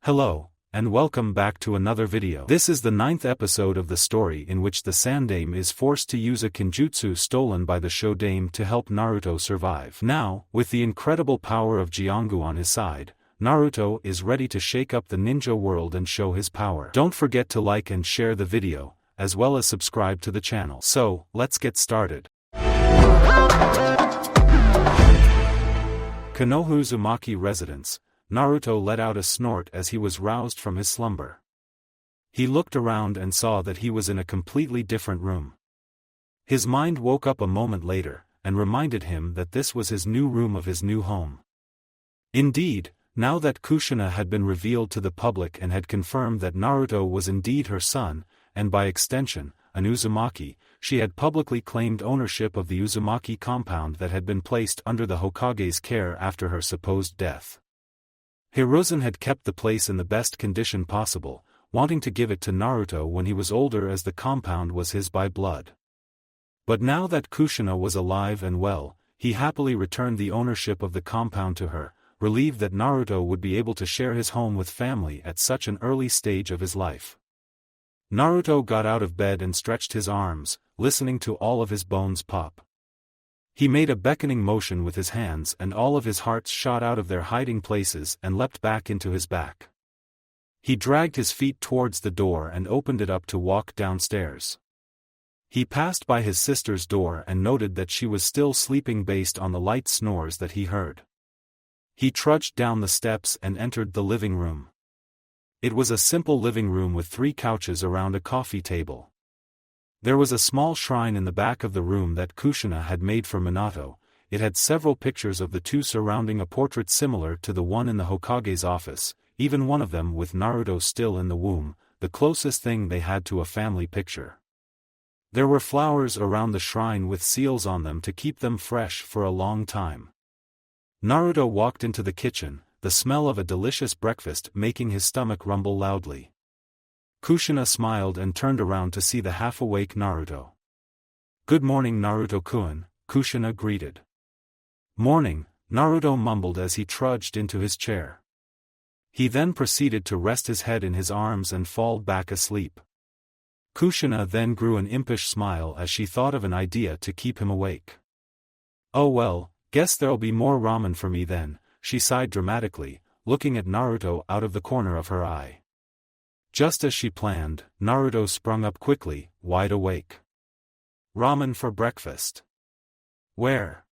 Hello, and welcome back to another video. This is the 9th episode of the story in which the Sandaime is forced to use a kinjutsu stolen by the Shodaime to help Naruto survive. Now, with the incredible power of Jiongu on his side, Naruto is ready to shake up the ninja world and show his power. Don't forget to like and share the video, as well as subscribe to the channel. So, let's get started. Konoha Uzumaki residence. Naruto let out a snort as he was roused from his slumber. He looked around and saw that he was in a completely different room. His mind woke up a moment later, and reminded him that this was his new room of his new home. Indeed, now that Kushina had been revealed to the public and had confirmed that Naruto was indeed her son, and by extension, an Uzumaki, she had publicly claimed ownership of the Uzumaki compound that had been placed under the Hokage's care after her supposed death. Hiruzen had kept the place in the best condition possible, wanting to give it to Naruto when he was older as the compound was his by blood. But now that Kushina was alive and well, he happily returned the ownership of the compound to her, relieved that Naruto would be able to share his home with family at such an early stage of his life. Naruto got out of bed and stretched his arms, listening to all of his bones pop. He made a beckoning motion with his hands and all of his hearts shot out of their hiding places and leapt back into his back. He dragged his feet towards the door and opened it up to walk downstairs. He passed by his sister's door and noted that she was still sleeping based on the light snores that he heard. He trudged down the steps and entered the living room. It was a simple living room with 3 couches around a coffee table. There was a small shrine in the back of the room that Kushina had made for Minato. It had several pictures of the two surrounding a portrait similar to the one in the Hokage's office, even one of them with Naruto still in the womb, the closest thing they had to a family picture. There were flowers around the shrine with seals on them to keep them fresh for a long time. Naruto walked into the kitchen, the smell of a delicious breakfast making his stomach rumble loudly. Kushina smiled and turned around to see the half-awake Naruto. "Good morning, Naruto-kun," Kushina greeted. "Morning," Naruto mumbled as he trudged into his chair. He then proceeded to rest his head in his arms and fall back asleep. Kushina then grew an impish smile as she thought of an idea to keep him awake. "Oh well, guess there'll be more ramen for me then," she sighed dramatically, looking at Naruto out of the corner of her eye. Just as she planned, Naruto sprung up quickly, wide awake. "Ramen for breakfast? Where?"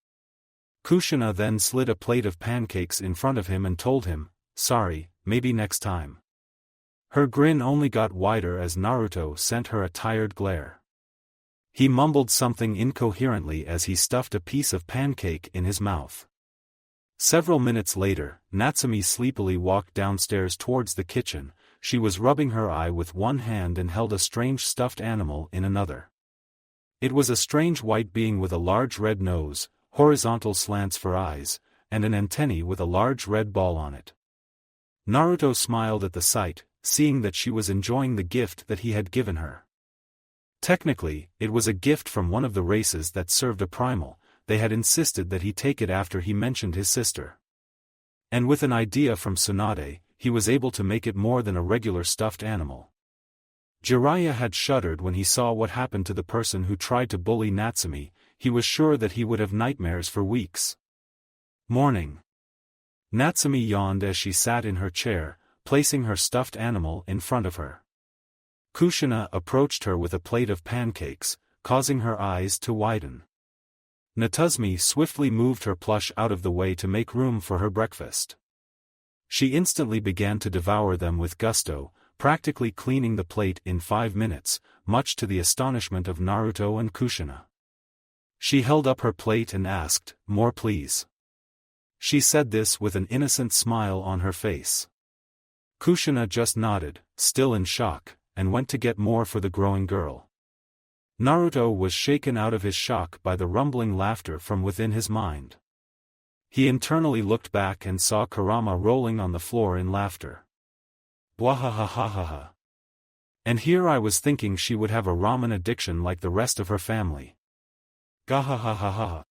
Kushina then slid a plate of pancakes in front of him and told him, "Sorry, maybe next time." Her grin only got wider as Naruto sent her a tired glare. He mumbled something incoherently as he stuffed a piece of pancake in his mouth. Several minutes later, Natsumi sleepily walked downstairs towards the kitchen. She was rubbing her eye with one hand and held a strange stuffed animal in another. It was a strange white being with a large red nose, horizontal slants for eyes, and an antennae with a large red ball on it. Naruto smiled at the sight, seeing that she was enjoying the gift that he had given her. Technically, it was a gift from one of the races that served a primal. They had insisted that he take it after he mentioned his sister. And with an idea from Tsunade, he was able to make it more than a regular stuffed animal. Jiraiya had shuddered when he saw what happened to the person who tried to bully Natsumi. He was sure that he would have nightmares for weeks. Morning. Natsumi yawned as she sat in her chair, placing her stuffed animal in front of her. Kushina approached her with a plate of pancakes, causing her eyes to widen. Natsumi swiftly moved her plush out of the way to make room for her breakfast. She instantly began to devour them with gusto, practically cleaning the plate in 5 minutes, much to the astonishment of Naruto and Kushina. She held up her plate and asked, "More please." She said this with an innocent smile on her face. Kushina just nodded, still in shock, and went to get more for the growing girl. Naruto was shaken out of his shock by the rumbling laughter from within his mind. He internally looked back and saw Kurama rolling on the floor in laughter. Bwahahahaha. And here I was thinking she would have a ramen addiction like the rest of her family. Gahahahaha.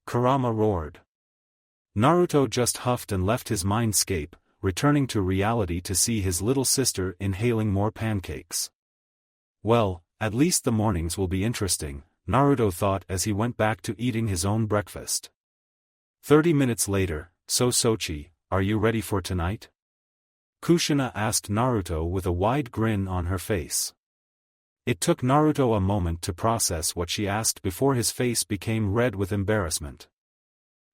Kurama roared. Naruto just huffed and left his mindscape, returning to reality to see his little sister inhaling more pancakes. Well, at least the mornings will be interesting, Naruto thought as he went back to eating his own breakfast. 30 minutes later, "So Sochi, are you ready for tonight?" Kushina asked Naruto with a wide grin on her face. It took Naruto a moment to process what she asked before his face became red with embarrassment.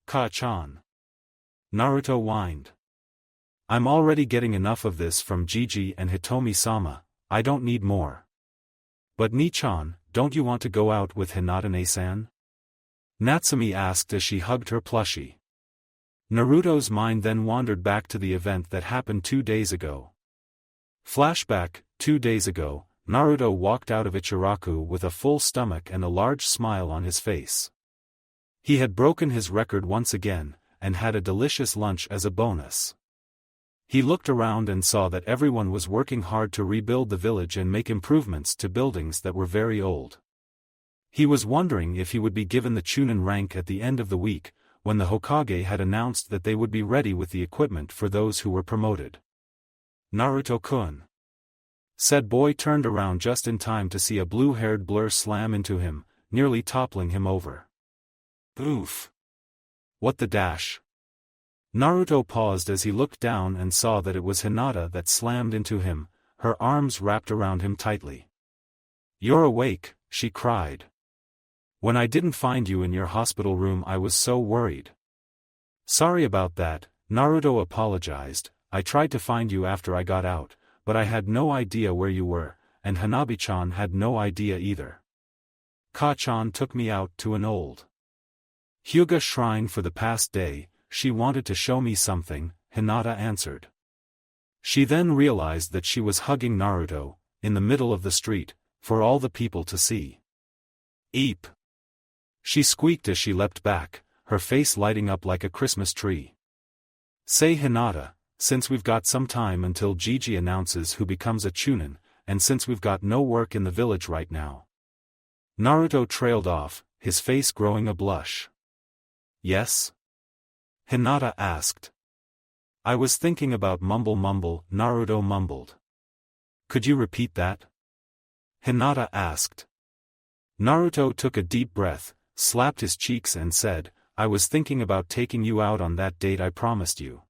"Ka-chan." Naruto whined. "I'm already getting enough of this from Gigi and Hitomi-sama, I don't need more." "But Ni-chan, don't you want to go out with Hinata-ne-san?" Natsumi asked as she hugged her plushie. Naruto's mind then wandered back to the event that happened 2 days ago. Flashback, 2 days ago, Naruto walked out of Ichiraku with a full stomach and a large smile on his face. He had broken his record once again, and had a delicious lunch as a bonus. He looked around and saw that everyone was working hard to rebuild the village and make improvements to buildings that were very old. He was wondering if he would be given the Chunin rank at the end of the week, when the Hokage had announced that they would be ready with the equipment for those who were promoted. "Naruto-kun." Said boy turned around just in time to see a blue-haired blur slam into him, nearly toppling him over. Oof! What the dash? Naruto paused as he looked down and saw that it was Hinata that slammed into him, her arms wrapped around him tightly. "You're awake," she cried. "When I didn't find you in your hospital room I was so worried." "Sorry about that," Naruto apologized. "I tried to find you after I got out, but I had no idea where you were, and Hanabi-chan had no idea either. Ka-chan took me out to an old Hyuga shrine for the past day. She wanted to show me something," Hinata answered. She then realized that she was hugging Naruto, in the middle of the street, for all the people to see. "Eep!" She squeaked as she leapt back, her face lighting up like a Christmas tree. "Say Hinata, since we've got some time until Gigi announces who becomes a Chunin, and since we've got no work in the village right now." Naruto trailed off, his face growing a blush. "Yes?" Hinata asked. "I was thinking about mumble," Naruto mumbled. "Could you repeat that?" Hinata asked. Naruto took a deep breath, slapped his cheeks and said, "I was thinking about taking you out on that date I promised you."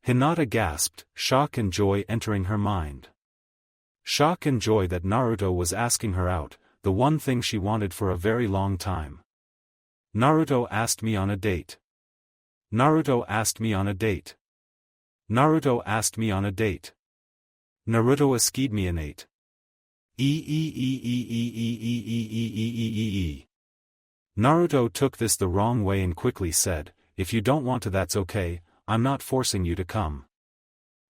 Hinata gasped, shock and joy entering her mind. Shock and joy that Naruto was asking her out, the one thing she wanted for a very long time. "Naruto asked me on a date. Naruto asked me on a date. Naruto asked me on a date. Naruto asked me on a date. Naruto took this the wrong way and quickly said, "If you don't want to, that's okay, I'm not forcing you to come."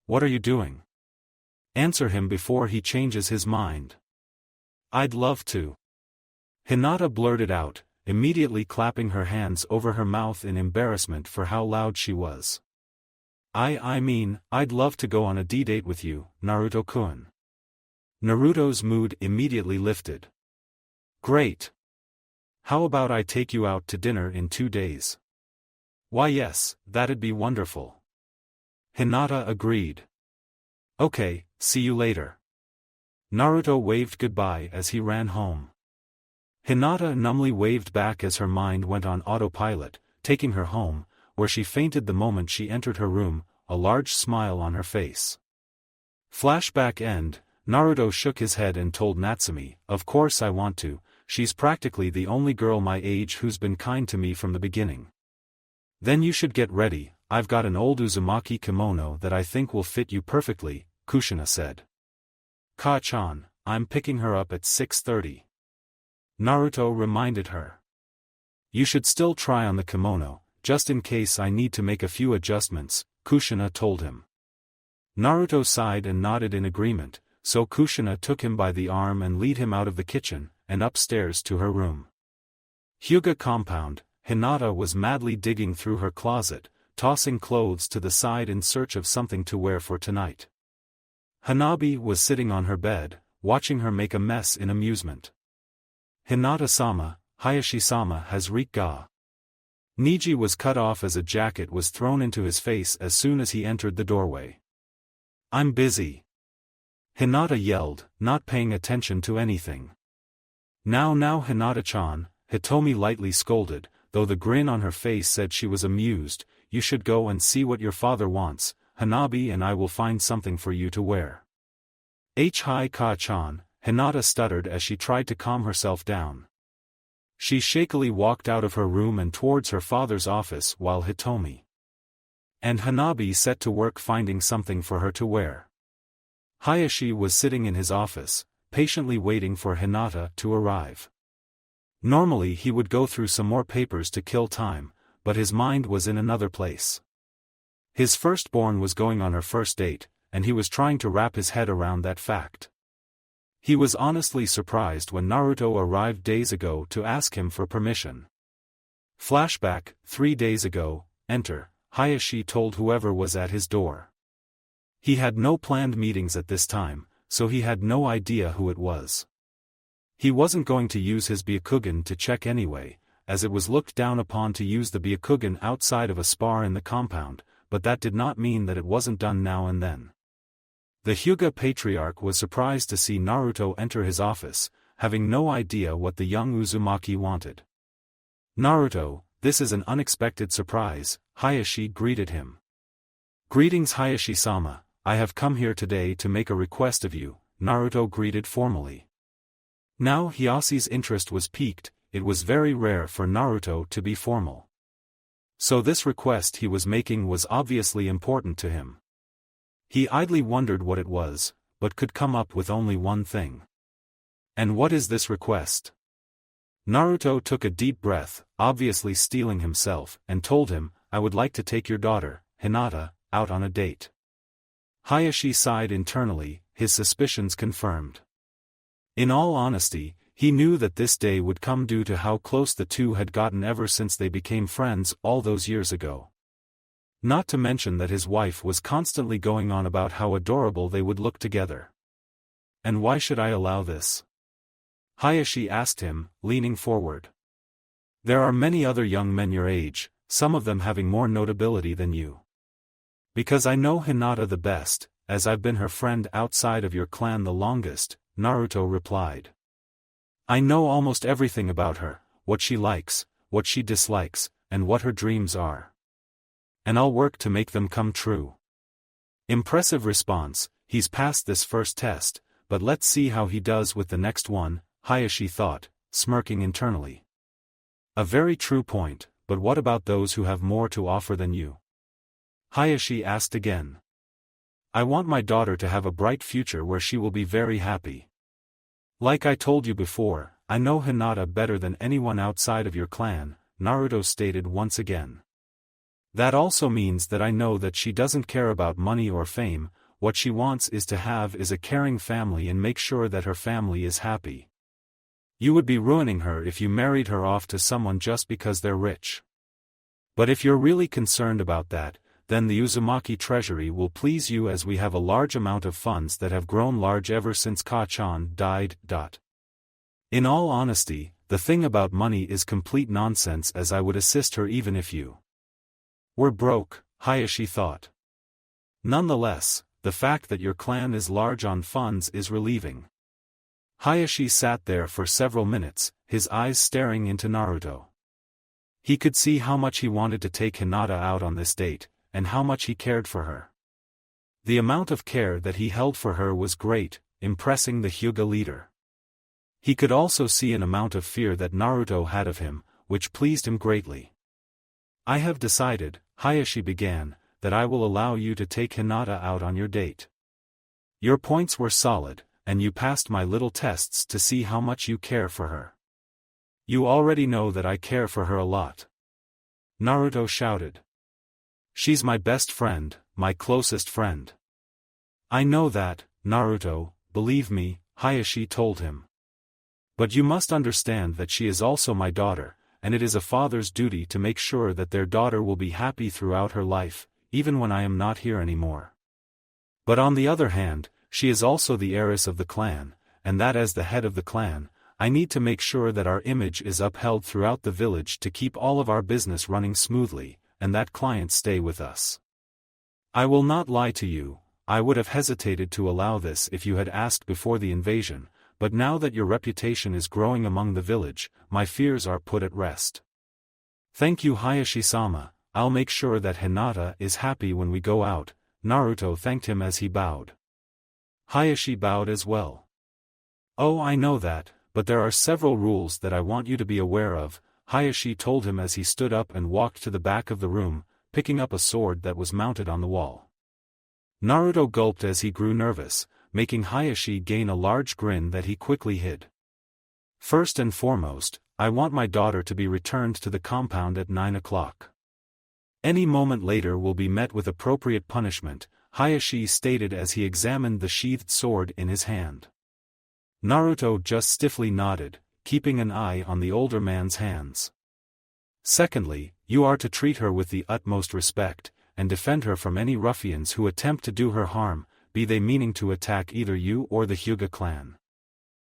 "What are you doing?" "Answer him before he changes his mind." "I'd love to." Hinata blurted out, immediately clapping her hands over her mouth in embarrassment for how loud she was. I mean, I'd love to go on a D-date with you, Naruto-kun." Naruto's mood immediately lifted. "Great. How about I take you out to dinner in 2 days?" "Why yes, that'd be wonderful." Hinata agreed. "Okay, see you later." Naruto waved goodbye as he ran home. Hinata numbly waved back as her mind went on autopilot, taking her home, where she fainted the moment she entered her room, a large smile on her face. Flashback end, Naruto shook his head and told Natsumi, "Of course I want to, she's practically the only girl my age who's been kind to me from the beginning." "Then you should get ready, I've got an old Uzumaki kimono that I think will fit you perfectly," Kushina said. "Ka-chan, I'm picking her up at 6:30. Naruto reminded her. "You should still try on the kimono, just in case I need to make a few adjustments," Kushina told him. Naruto sighed and nodded in agreement, so Kushina took him by the arm and led him out of the kitchen, and upstairs to her room. Hyuga compound, Hinata was madly digging through her closet, tossing clothes to the side in search of something to wear for tonight. Hanabi was sitting on her bed, watching her make a mess in amusement. "Hinata-sama, Hayashi-sama has reek ga." Niji was cut off as a jacket was thrown into his face as soon as he entered the doorway. "I'm busy," Hinata yelled, not paying attention to anything. Now Hinata-chan," Hitomi lightly scolded, though the grin on her face said she was amused. "You should go and see what your father wants, Hanabi, and I will find something for you to wear." Hi-ka-chan, Hinata stuttered as she tried to calm herself down. She shakily walked out of her room and towards her father's office while Hitomi and Hanabi set to work finding something for her to wear. Hayashi was sitting in his office, patiently waiting for Hinata to arrive. Normally he would go through some more papers to kill time, but his mind was in another place. His firstborn was going on her first date, and he was trying to wrap his head around that fact. He was honestly surprised when Naruto arrived days ago to ask him for permission. Flashback, 3 days ago, enter, Hayashi told whoever was at his door. He had no planned meetings at this time, so he had no idea who it was. He wasn't going to use his Byakugan to check anyway, as it was looked down upon to use the Byakugan outside of a spar in the compound, but that did not mean that it wasn't done now and then. The Hyuga Patriarch was surprised to see Naruto enter his office, having no idea what the young Uzumaki wanted. "Naruto, this is an unexpected surprise," Hayashi greeted him. "Greetings Hayashi-sama, I have come here today to make a request of you," Naruto greeted formally. Now Hiyasi's interest was piqued. It was very rare for Naruto to be formal. So this request he was making was obviously important to him. He idly wondered what it was, but could come up with only one thing. "And what is this request?" Naruto took a deep breath, obviously steeling himself, and told him, "I would like to take your daughter, Hinata, out on a date." Hayashi sighed internally, his suspicions confirmed. In all honesty, he knew that this day would come due to how close the two had gotten ever since they became friends all those years ago. Not to mention that his wife was constantly going on about how adorable they would look together. "And why should I allow this?" Hayashi asked him, leaning forward. "There are many other young men your age, some of them having more notability than you." "Because I know Hinata the best, as I've been her friend outside of your clan the longest," Naruto replied. "I know almost everything about her, what she likes, what she dislikes, and what her dreams are. And I'll work to make them come true." Impressive response. He's passed this first test, but let's see how he does with the next one, Hayashi thought, smirking internally. A very true point, but what about those who have more to offer than you? Hayashi asked again. "I want my daughter to have a bright future where she will be very happy. Like I told you before, I know Hinata better than anyone outside of your clan," Naruto stated once again. "That also means that I know that she doesn't care about money or fame. What she wants is to have a caring family and make sure that her family is happy. You would be ruining her if you married her off to someone just because they're rich. But if you're really concerned about that, then the Uzumaki treasury will please you as we have a large amount of funds that have grown large ever since Ka-chan died. In all honesty, the thing about money is complete nonsense as I would assist her even if you were broke," Hayashi thought. "Nonetheless, the fact that your clan is large on funds is relieving." Hayashi sat there for several minutes, his eyes staring into Naruto. He could see how much he wanted to take Hinata out on this date, and how much he cared for her. The amount of care that he held for her was great, impressing the Hyuga leader. He could also see an amount of fear that Naruto had of him, which pleased him greatly. "I have decided," Hayashi began, "that I will allow you to take Hinata out on your date. Your points were solid, and you passed my little tests to see how much you care for her. You already know that I care for her a lot." Naruto shouted. "She's my best friend, my closest friend." "I know that, Naruto, believe me," Hayashi told him. "But you must understand that she is also my daughter, and it is a father's duty to make sure that their daughter will be happy throughout her life, even when I am not here anymore. But on the other hand, she is also the heiress of the clan, and that as the head of the clan, I need to make sure that our image is upheld throughout the village to keep all of our business running smoothly, and that clients stay with us. I will not lie to you, I would have hesitated to allow this if you had asked before the invasion, but now that your reputation is growing among the village, my fears are put at rest. Thank you Hayashi-sama, I'll make sure that Hinata is happy when we go out. Naruto thanked him as he bowed. Hayashi bowed as well. Oh, I know that, but there are several rules that I want you to be aware of, Hayashi told him as he stood up and walked to the back of the room, picking up a sword that was mounted on the wall. Naruto gulped as he grew nervous, making Hayashi gain a large grin that he quickly hid. First and foremost, I want my daughter to be returned to the compound at 9 o'clock. Any moment later will be met with appropriate punishment, Hayashi stated as he examined the sheathed sword in his hand. Naruto just stiffly nodded, keeping an eye on the older man's hands. Secondly, you are to treat her with the utmost respect, and defend her from any ruffians who attempt to do her harm, be they meaning to attack either you or the Hyuga clan.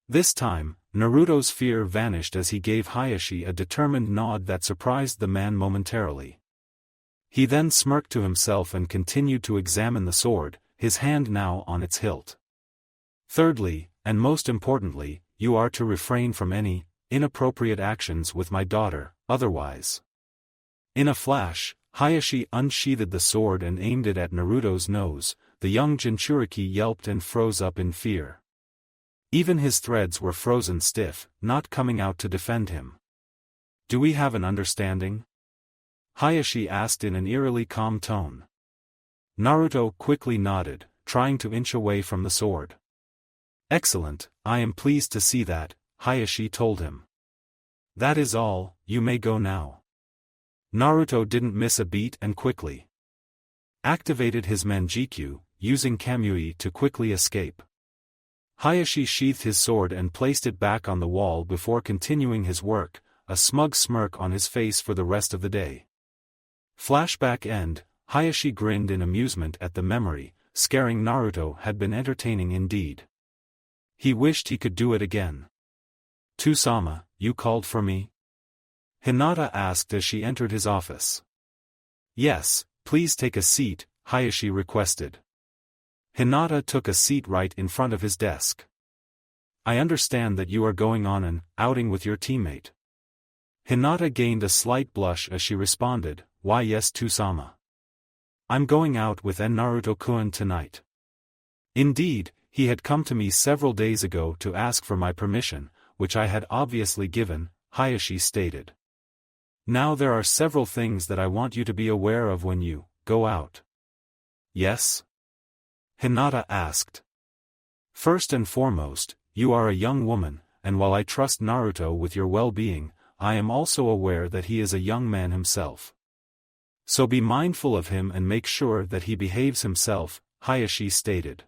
This time, Naruto's fear vanished as he gave Hayashi a determined nod that surprised the man momentarily. He then smirked to himself and continued to examine the sword, his hand now on its hilt. Thirdly, and most importantly, you are to refrain from any inappropriate actions with my daughter, otherwise. In a flash, Hayashi unsheathed the sword and aimed it at Naruto's nose. The young Jinchuriki yelped and froze up in fear. Even his threads were frozen stiff, not coming out to defend him. Do we have an understanding? Hayashi asked in an eerily calm tone. Naruto quickly nodded, trying to inch away from the sword. Excellent, I am pleased to see that, Hayashi told him. That is all, you may go now. Naruto didn't miss a beat and quickly activated his Manjikyu, using Kamui to quickly escape. Hayashi sheathed his sword and placed it back on the wall before continuing his work, a smug smirk on his face for the rest of the day. Flashback end, Hayashi grinned in amusement at the memory, scaring Naruto had been entertaining indeed. He wished he could do it again. "Tusama, you called for me?" Hinata asked as she entered his office. "Yes, please take a seat," Hayashi requested. Hinata took a seat right in front of his desk. "I understand that you are going on an outing with your teammate." Hinata gained a slight blush as she responded, "Why yes Tusama. I'm going out with Naruto-kun tonight." Indeed, he had come to me several days ago to ask for my permission, which I had obviously given, Hayashi stated. "Now there are several things that I want you to be aware of when you go out." "Yes?" Hinata asked. "First and foremost, you are a young woman, and while I trust Naruto with your well-being, I am also aware that he is a young man himself. So be mindful of him and make sure that he behaves himself," Hayashi stated.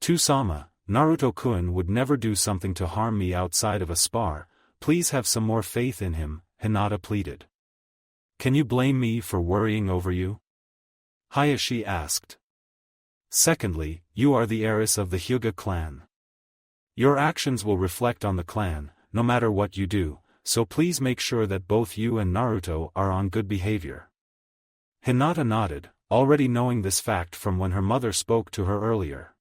"Tusama, Naruto-kun would never do something to harm me outside of a spar, please have some more faith in him," Hinata pleaded. "Can you blame me for worrying over you?" Hayashi asked. "Secondly, you are the heiress of the Hyuga clan. Your actions will reflect on the clan, no matter what you do, so please make sure that both you and Naruto are on good behavior." Hinata nodded, already knowing this fact from when her mother spoke to her earlier.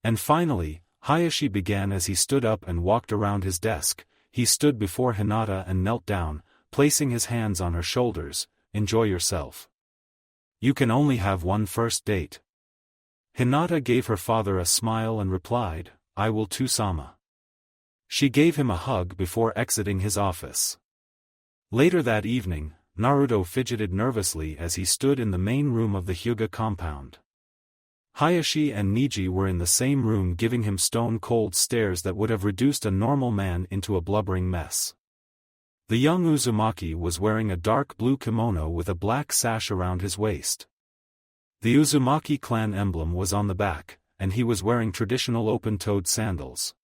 And finally, Hayashi began as he stood up and walked around his desk. He stood before Hinata and knelt down, placing his hands on her shoulders. "Enjoy yourself. You can only have one first date." Hinata gave her father a smile and replied, "I will Tusama." She gave him a hug before exiting his office. Later that evening, Naruto fidgeted nervously as he stood in the main room of the Hyuga compound. Hayashi and Niji were in the same room giving him stone-cold stares that would have reduced a normal man into a blubbering mess. The young Uzumaki was wearing a dark blue kimono with a black sash around his waist. The Uzumaki clan emblem was on the back, and he was wearing traditional open-toed sandals.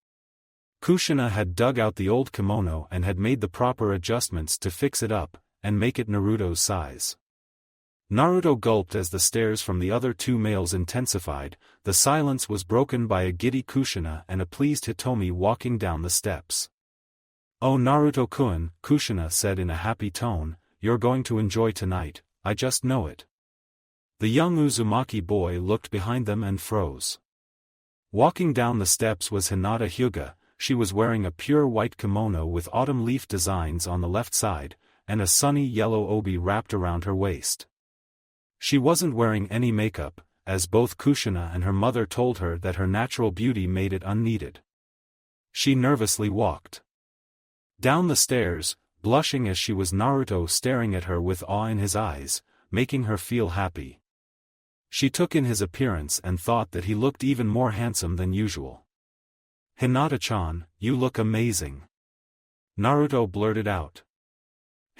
Kushina had dug out the old kimono and had made the proper adjustments to fix it up, and make it Naruto's size. Naruto gulped as the stares from the other two males intensified. The silence was broken by a giddy Kushina and a pleased Hitomi walking down the steps. "Oh Naruto-kun," Kushina said in a happy tone, "you're going to enjoy tonight, I just know it." The young Uzumaki boy looked behind them and froze. Walking down the steps was Hinata Hyuga. She was wearing a pure white kimono with autumn leaf designs on the left side, and a sunny yellow obi wrapped around her waist. She wasn't wearing any makeup, as both Kushina and her mother told her that her natural beauty made it unneeded. She nervously walked down the stairs, blushing as she was Naruto staring at her with awe in his eyes, making her feel happy. She took in his appearance and thought that he looked even more handsome than usual. "Hinata-chan, you look amazing," Naruto blurted out.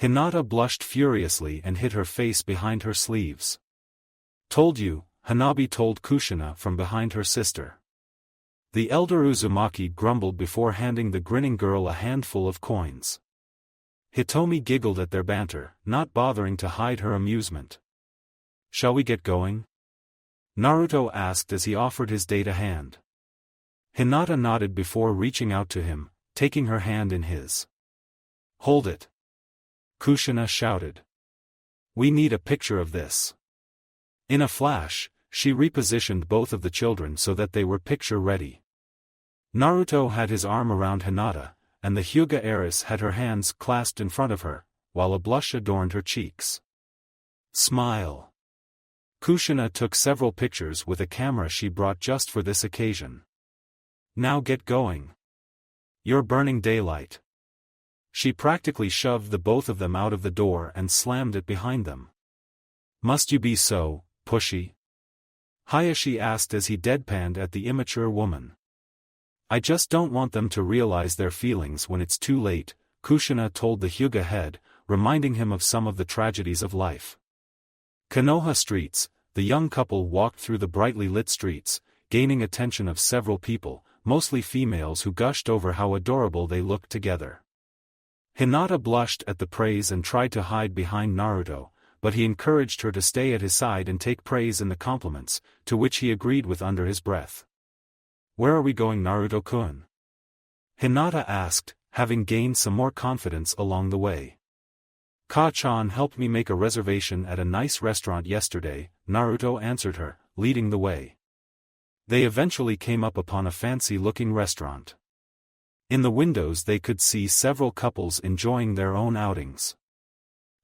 Hinata blushed furiously and hid her face behind her sleeves. "Told you," Hanabi told Kushina from behind her sister. The elder Uzumaki grumbled before handing the grinning girl a handful of coins. Hitomi giggled at their banter, not bothering to hide her amusement. "Shall we get going?" Naruto asked as he offered his date a hand. Hinata nodded before reaching out to him, taking her hand in his. "Hold it!" Kushina shouted. "We need a picture of this." In a flash, she repositioned both of the children so that they were picture-ready. Naruto had his arm around Hinata, and the Hyuga heiress had her hands clasped in front of her, while a blush adorned her cheeks. "Smile." Kushina took several pictures with a camera she brought just for this occasion. "Now get going. You're burning daylight." She practically shoved the both of them out of the door and slammed it behind them. "Must you be so pushy?" Hayashi asked as he deadpanned at the immature woman. "I just don't want them to realize their feelings when it's too late," Kushina told the Hyuga head, reminding him of some of the tragedies of life. Konoha streets, the young couple walked through the brightly lit streets, gaining attention of several people, mostly females who gushed over how adorable they looked together. Hinata blushed at the praise and tried to hide behind Naruto, but he encouraged her to stay at his side and take praise in the compliments, to which he agreed with under his breath. "Where are we going, Naruto-kun?" Hinata asked, having gained some more confidence along the way. "Ka-chan helped me make a reservation at a nice restaurant yesterday," Naruto answered her, leading the way. They eventually came up upon a fancy-looking restaurant. In the windows they could see several couples enjoying their own outings.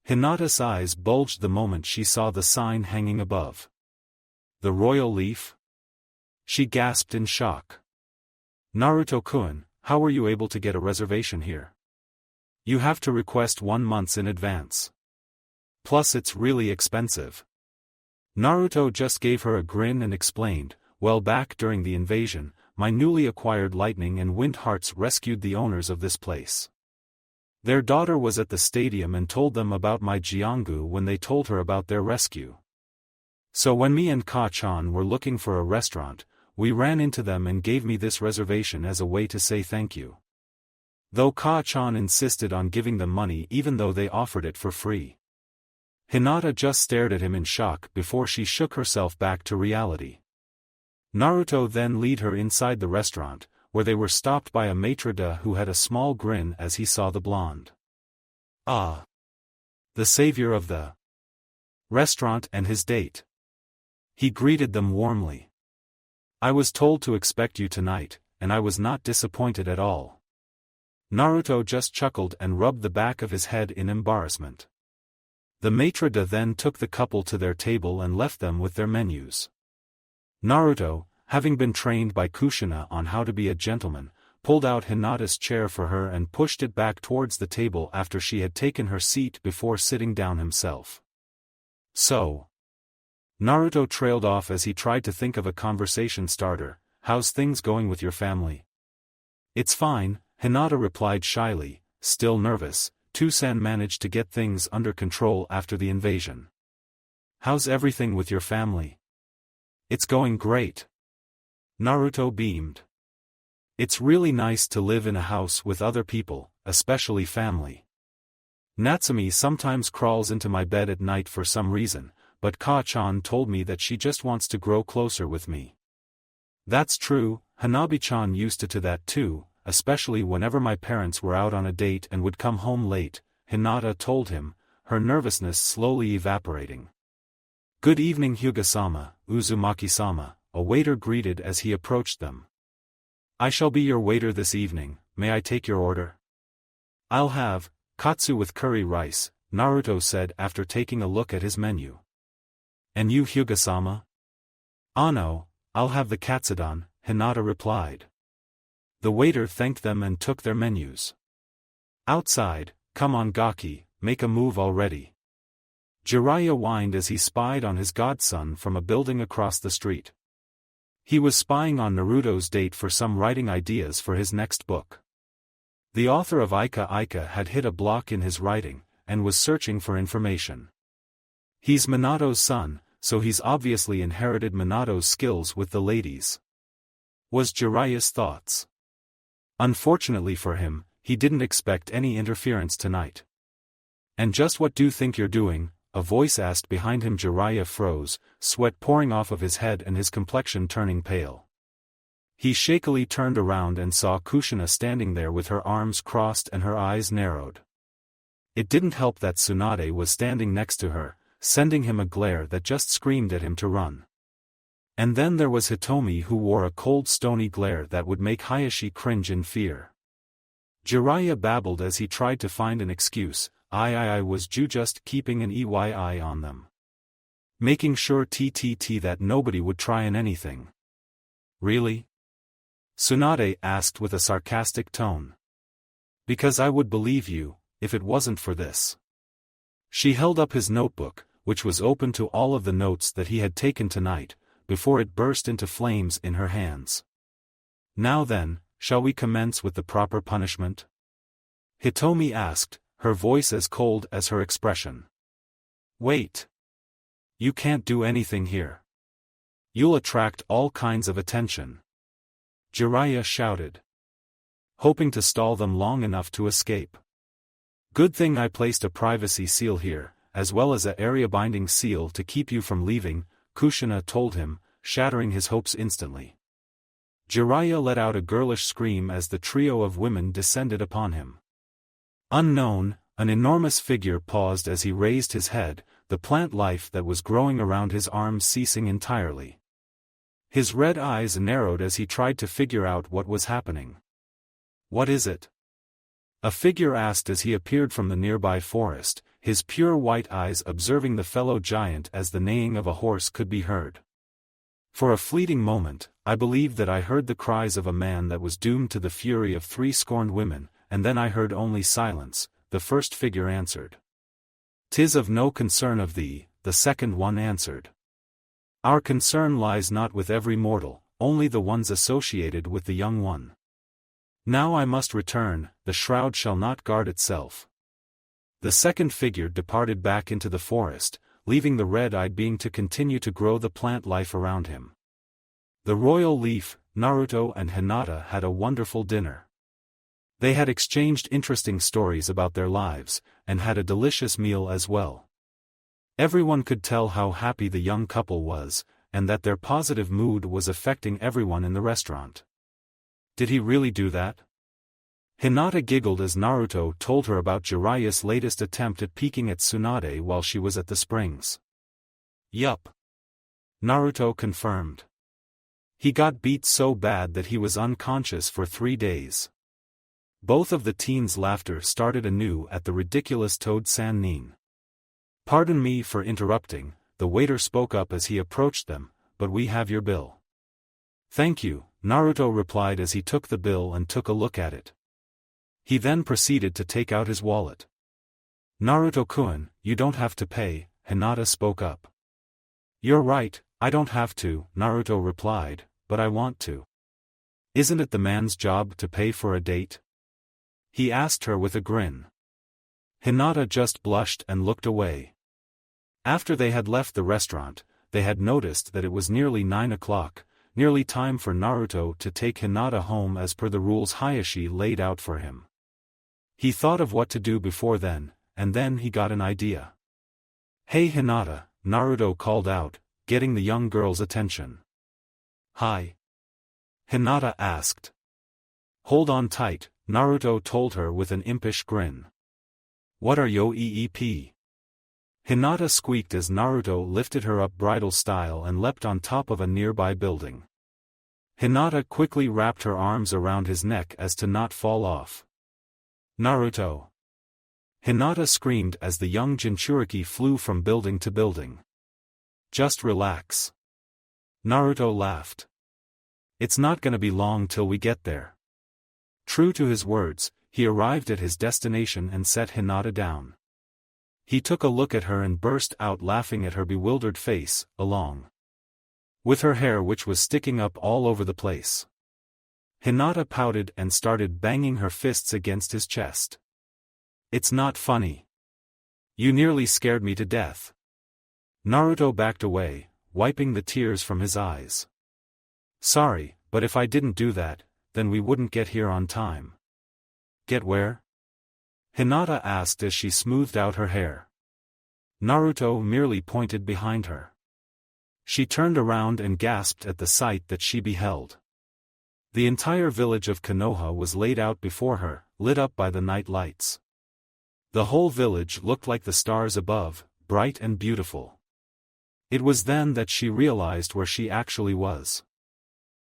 Hinata's eyes bulged the moment she saw the sign hanging above. "The Royal Leaf?" She gasped in shock. "Naruto-kun, how were you able to get a reservation here? You have to request 1 month in advance. Plus it's really expensive." Naruto just gave her a grin and explained, "Well, back during the invasion, my newly acquired lightning and wind hearts rescued the owners of this place. Their daughter was at the stadium and told them about my Jiongu when they told her about their rescue. So when me and Ka-chan were looking for a restaurant, we ran into them and gave me this reservation as a way to say thank you." Though Ka-chan insisted on giving them money even though they offered it for free. Hinata just stared at him in shock before she shook herself back to reality. Naruto then led her inside the restaurant, where they were stopped by a maitre d' who had a small grin as he saw the blonde. "Ah! The savior of the restaurant and his date." He greeted them warmly. "I was told to expect you tonight, and I was not disappointed at all." Naruto just chuckled and rubbed the back of his head in embarrassment. The maitre d' then took the couple to their table and left them with their menus. Naruto, having been trained by Kushina on how to be a gentleman, pulled out Hinata's chair for her and pushed it back towards the table after she had taken her seat before sitting down himself. "So," Naruto trailed off as he tried to think of a conversation starter, "how's things going with your family?" "It's fine," Hinata replied shyly, still nervous. "Toussaint managed to get things under control after the invasion." "How's everything with your family?" "It's going great." Naruto beamed. "It's really nice to live in a house with other people, especially family. Natsumi sometimes crawls into my bed at night for some reason, but Ka-chan told me that she just wants to grow closer with me. That's true, Hanabi-chan used to that too, especially whenever my parents were out on a date and would come home late, Hinata told him, her nervousness slowly evaporating. Good evening Hyuga-sama, Uzumaki-sama, a waiter greeted as he approached them. I shall be your waiter this evening, may I take your order? I'll have katsu with curry rice, Naruto said after taking a look at his menu. And you Hyuga-sama? No, I'll have the katsudon, Hinata replied. The waiter thanked them and took their menus. Outside, come on Gaki, make a move already. Jiraiya whined as he spied on his godson from a building across the street. He was spying on Naruto's date for some writing ideas for his next book. The author of Ika Ika had hit a block in his writing, and was searching for information. He's Minato's son, so he's obviously inherited Minato's skills with the ladies. Was Jiraiya's thoughts. Unfortunately for him, he didn't expect any interference tonight. And just what do you think you're doing? A voice asked behind him. Jiraiya froze, sweat pouring off of his head and his complexion turning pale. He shakily turned around and saw Kushina standing there with her arms crossed and her eyes narrowed. It didn't help that Tsunade was standing next to her, sending him a glare that just screamed at him to run. And then there was Hitomi, who wore a cold stony glare that would make Hayashi cringe in fear. Jiraiya babbled as he tried to find an excuse. I was just keeping an eye on them. Making sure that nobody would try anything. Really? Tsunade asked with a sarcastic tone. Because I would believe you, if it wasn't for this. She held up his notebook, which was open to all of the notes that he had taken tonight, before it burst into flames in her hands. Now then, shall we commence with the proper punishment? Hitomi asked, her voice as cold as her expression. Wait. You can't do anything here. You'll attract all kinds of attention. Jiraiya shouted. Hoping to stall them long enough to escape. Good thing I placed a privacy seal here, as well as a area binding seal to keep you from leaving, Kushina told him, shattering his hopes instantly. Jiraiya let out a girlish scream as the trio of women descended upon him. Unknown, an enormous figure paused as he raised his head, the plant life that was growing around his arms ceasing entirely. His red eyes narrowed as he tried to figure out what was happening. What is it? A figure asked as he appeared from the nearby forest, his pure white eyes observing the fellow giant as the neighing of a horse could be heard. For a fleeting moment, I believed that I heard the cries of a man that was doomed to the fury of 3 scorned women, and then I heard only silence, the first figure answered. 'Tis of no concern of thee, the second one answered. Our concern lies not with every mortal, only the ones associated with the young one. Now I must return, the shroud shall not guard itself. The second figure departed back into the forest, leaving the red-eyed being to continue to grow the plant life around him. The royal leaf, Naruto and Hinata had a wonderful dinner. They had exchanged interesting stories about their lives, and had a delicious meal as well. Everyone could tell how happy the young couple was, and that their positive mood was affecting everyone in the restaurant. Did he really do that? Hinata giggled as Naruto told her about Jiraiya's latest attempt at peeking at Tsunade while she was at the springs. Yup. Naruto confirmed. He got beat so bad that he was unconscious for 3 days. Both of the teens' laughter started anew at the ridiculous Toad-san nin. Pardon me for interrupting, the waiter spoke up as he approached them, but we have your bill. Thank you, Naruto replied as he took the bill and took a look at it. He then proceeded to take out his wallet. Naruto-kun, you don't have to pay, Hinata spoke up. You're right, I don't have to, Naruto replied, but I want to. Isn't it the man's job to pay for a date? He asked her with a grin. Hinata just blushed and looked away. After they had left the restaurant, they had noticed that it was nearly 9 o'clock, nearly time for Naruto to take Hinata home as per the rules Hayashi laid out for him. He thought of what to do before then, and then he got an idea. Hey Hinata, Naruto called out, getting the young girl's attention. "Hi?" Hinata asked. "Hold on tight," Naruto told her with an impish grin. "What are yo eep?" Hinata squeaked as Naruto lifted her up bridal style and leapt on top of a nearby building. Hinata quickly wrapped her arms around his neck as to not fall off. "Naruto!" Hinata screamed as the young Jinchuriki flew from building to building. "Just relax." Naruto laughed. "It's not gonna be long till we get there." True to his words, he arrived at his destination and set Hinata down. He took a look at her and burst out laughing at her bewildered face, along with her hair which was sticking up all over the place. Hinata pouted and started banging her fists against his chest. "It's not funny. You nearly scared me to death." Naruto backed away, wiping the tears from his eyes. "Sorry, but if I didn't do that, then we wouldn't get here on time." "Get where?" Hinata asked as she smoothed out her hair. Naruto merely pointed behind her. She turned around and gasped at the sight that she beheld. The entire village of Konoha was laid out before her, lit up by the night lights. The whole village looked like the stars above, bright and beautiful. It was then that she realized where she actually was.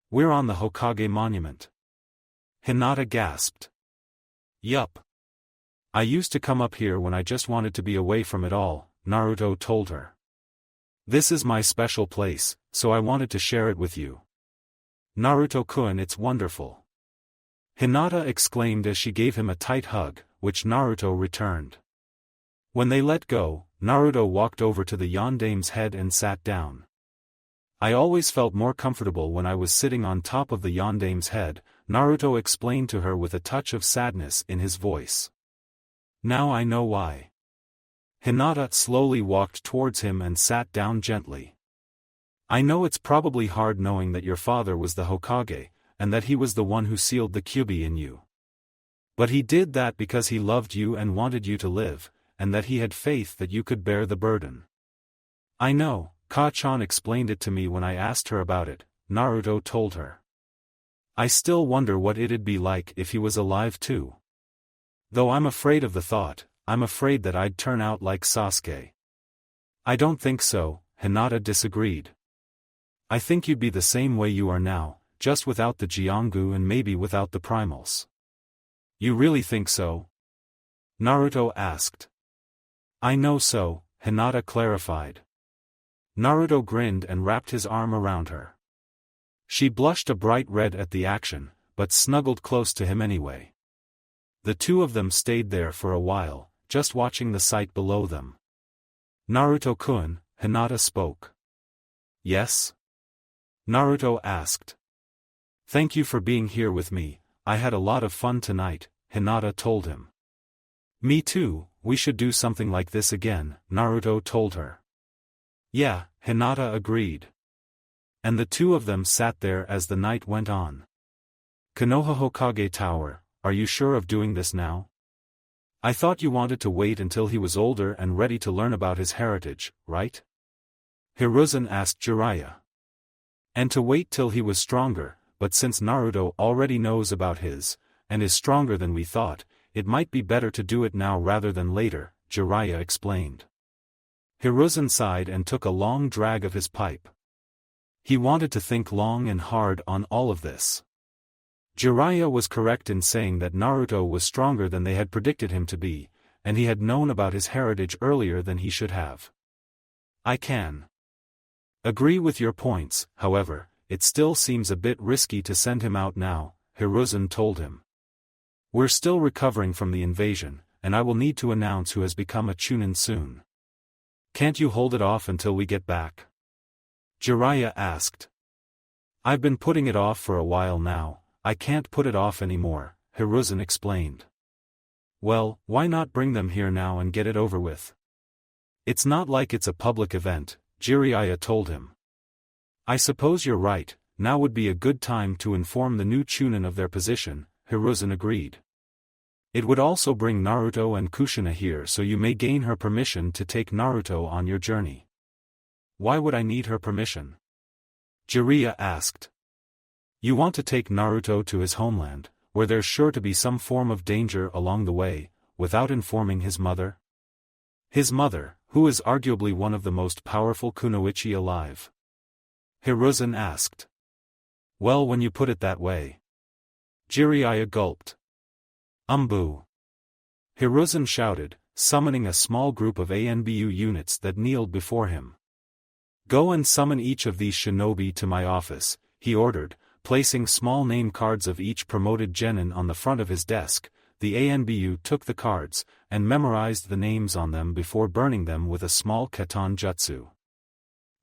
"We're on the Hokage monument." Hinata gasped. "Yup. I used to come up here when I just wanted to be away from it all," Naruto told her. "This is my special place, so I wanted to share it with you." "Naruto-kun, it's wonderful." Hinata exclaimed as she gave him a tight hug, which Naruto returned. When they let go, Naruto walked over to the Yondaime's head and sat down. "I always felt more comfortable when I was sitting on top of the Yondaime's head," Naruto explained to her with a touch of sadness in his voice. "Now I know why." Hinata slowly walked towards him and sat down gently. "I know it's probably hard knowing that your father was the Hokage, and that he was the one who sealed the Kyuubi in you. But he did that because he loved you and wanted you to live, and that he had faith that you could bear the burden." "I know, Ka-chan explained it to me when I asked her about it," Naruto told her. "I still wonder what it'd be like if he was alive too. Though I'm afraid of the thought, I'm afraid that I'd turn out like Sasuke." "I don't think so," Hinata disagreed. "I think you'd be the same way you are now, just without the Jiongu and maybe without the primals." "You really think so?" Naruto asked. "I know so," Hinata clarified. Naruto grinned and wrapped his arm around her. She blushed a bright red at the action, but snuggled close to him anyway. The two of them stayed there for a while, just watching the sight below them. "Naruto-kun," Hinata spoke. "Yes?" Naruto asked. "Thank you for being here with me, I had a lot of fun tonight," Hinata told him. "Me too, we should do something like this again," Naruto told her. "Yeah," Hinata agreed. And the two of them sat there as the night went on. "Konoha Hokage Tower, are you sure of doing this now? I thought you wanted to wait until he was older and ready to learn about his heritage, right?" Hiruzen asked Jiraiya. "And to wait till he was stronger, but since Naruto already knows about his, and is stronger than we thought, it might be better to do it now rather than later," Jiraiya explained. Hiruzen sighed and took a long drag of his pipe. He wanted to think long and hard on all of this. Jiraiya was correct in saying that Naruto was stronger than they had predicted him to be, and he had known about his heritage earlier than he should have. "I can agree with your points, however, it still seems a bit risky to send him out now," Hiruzen told him. "We're still recovering from the invasion, and I will need to announce who has become a Chunin soon. Can't you hold it off until we get back?" Jiraiya asked. "I've been putting it off for a while now, I can't put it off anymore," Hiruzen explained. "Well, why not bring them here now and get it over with? It's not like it's a public event," Jiraiya told him. "I suppose you're right, now would be a good time to inform the new Chunin of their position," Hiruzen agreed. "It would also bring Naruto and Kushina here so you may gain her permission to take Naruto on your journey." Why would I need her permission? Jiraiya asked. You want to take Naruto to his homeland, where there's sure to be some form of danger along the way, without informing his mother? His mother, who is arguably one of the most powerful kunoichi alive? Hiruzen asked. Well, when you put it that way. Jiraiya gulped. Umbu. Hiruzen shouted, summoning a small group of ANBU units that kneeled before him. Go and summon each of these shinobi to my office, he ordered, placing small name cards of each promoted genin on the front of his desk. The ANBU took the cards, and memorized the names on them before burning them with a small katon jutsu.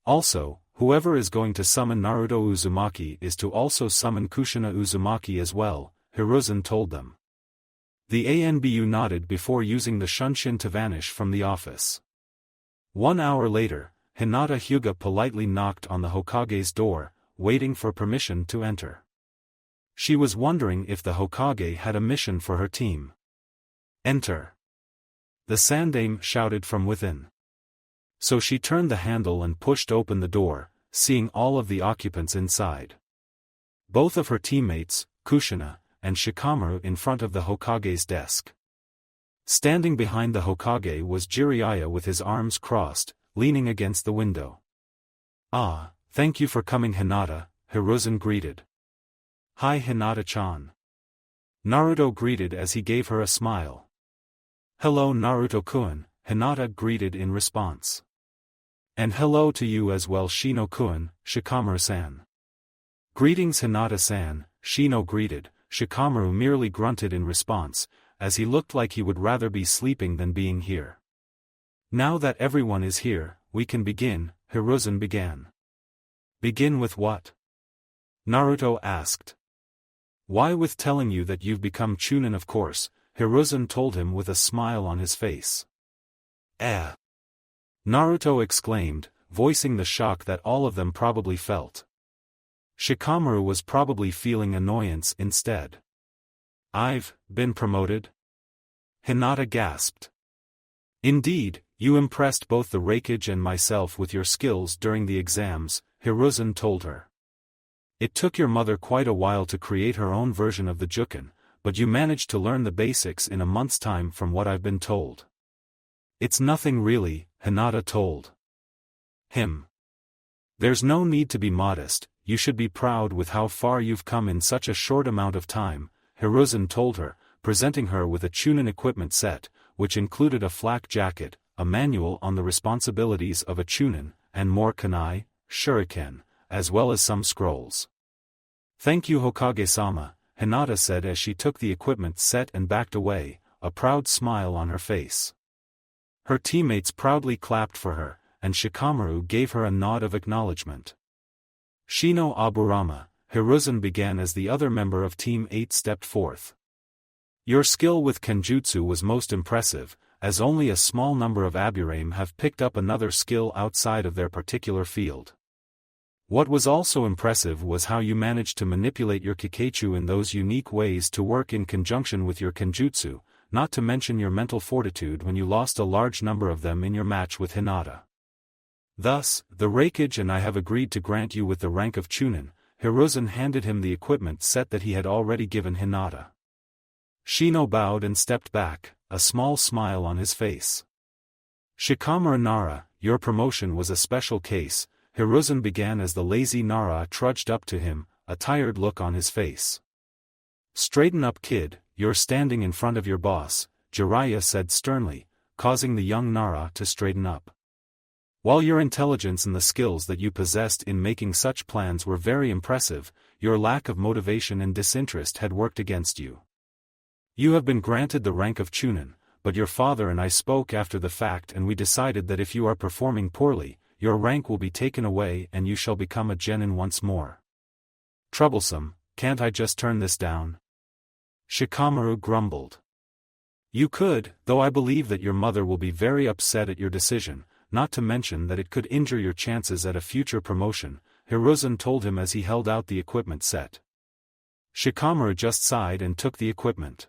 Also, whoever is going to summon Naruto Uzumaki is to also summon Kushina Uzumaki as well, Hiruzen told them. The ANBU nodded before using the Shunshin to vanish from the office. 1 hour later, Hinata Hyuga politely knocked on the Hokage's door, waiting for permission to enter. She was wondering if the Hokage had a mission for her team. Enter. The Sandaime shouted from within. So she turned the handle and pushed open the door, seeing all of the occupants inside. Both of her teammates, Kushina and Shikamaru, in front of the Hokage's desk. Standing behind the Hokage was Jiraiya with his arms crossed, leaning against the window. Ah, thank you for coming, Hinata, Hiruzen greeted. Hi, Hinata-chan. Naruto greeted as he gave her a smile. Hello, Naruto-kun, Hinata greeted in response. And hello to you as well, Shino-kun, Shikamaru-san. Greetings, Hinata-san, Shino greeted. Shikamaru merely grunted in response, as he looked like he would rather be sleeping than being here. Now that everyone is here, we can begin, Hiruzen began. Begin with what? Naruto asked. Why, with telling you that you've become Chunin, of course, Hiruzen told him with a smile on his face. Naruto exclaimed, voicing the shock that all of them probably felt. Shikamaru was probably feeling annoyance instead. I've been promoted? Hinata gasped. Indeed, you impressed both the Raikage and myself with your skills during the exams, Hiruzen told her. It took your mother quite a while to create her own version of the Juken, but you managed to learn the basics in a month's time from what I've been told. It's nothing really, Hinata told him. There's no need to be modest, you should be proud with how far you've come in such a short amount of time, Hiruzen told her, presenting her with a Chunin equipment set, which included a flak jacket, a manual on the responsibilities of a Chunin, and more kunai, shuriken, as well as some scrolls. Thank you, Hokage-sama, Hinata said as she took the equipment set and backed away, a proud smile on her face. Her teammates proudly clapped for her, and Shikamaru gave her a nod of acknowledgement. Shino Aburama, Hiruzen began as the other member of Team 8 stepped forth. Your skill with kinjutsu was most impressive, as only a small number of Aburame have picked up another skill outside of their particular field. What was also impressive was how you managed to manipulate your Kikeichu in those unique ways to work in conjunction with your kinjutsu, not to mention your mental fortitude when you lost a large number of them in your match with Hinata. Thus, the Raikage and I have agreed to grant you with the rank of Chunin. Hiruzen handed him the equipment set that he had already given Hinata. Shino bowed and stepped back, a small smile on his face. Shikamaru Nara, your promotion was a special case, Hiruzen began as the lazy Nara trudged up to him, a tired look on his face. Straighten up, kid, you're standing in front of your boss, Jiraiya said sternly, causing the young Nara to straighten up. While your intelligence and the skills that you possessed in making such plans were very impressive, your lack of motivation and disinterest had worked against you. You have been granted the rank of Chunin, but your father and I spoke after the fact and we decided that if you are performing poorly, your rank will be taken away and you shall become a genin once more. Troublesome, can't I just turn this down? Shikamaru grumbled. You could, though I believe that your mother will be very upset at your decision, not to mention that it could injure your chances at a future promotion, Hiruzen told him as he held out the equipment set. Shikamaru just sighed and took the equipment.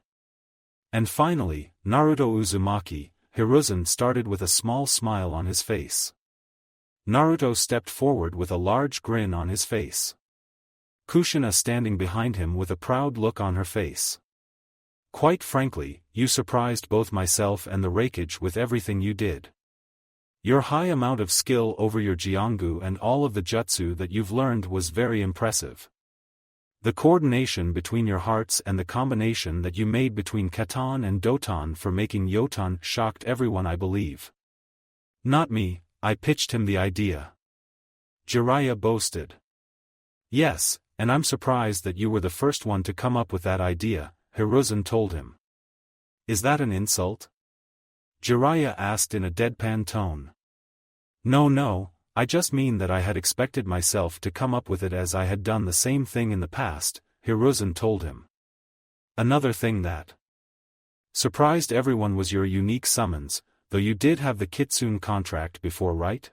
And finally, Naruto Uzumaki, Hiruzen started with a small smile on his face. Naruto stepped forward with a large grin on his face. Kushina standing behind him with a proud look on her face. Quite frankly, you surprised both myself and the Raikage with everything you did. Your high amount of skill over your Jiongu and all of the jutsu that you've learned was very impressive. The coordination between your hearts and the combination that you made between Katan and Doton for making Yoton shocked everyone, I believe. Not me, I pitched him the idea. Jiraiya boasted. Yes, and I'm surprised that you were the first one to come up with that idea, Hiruzen told him. Is that an insult? Jiraiya asked in a deadpan tone. No, I just mean that I had expected myself to come up with it as I had done the same thing in the past, Hiruzen told him. Another thing that surprised everyone was your unique summons, though you did have the kitsune contract before, right?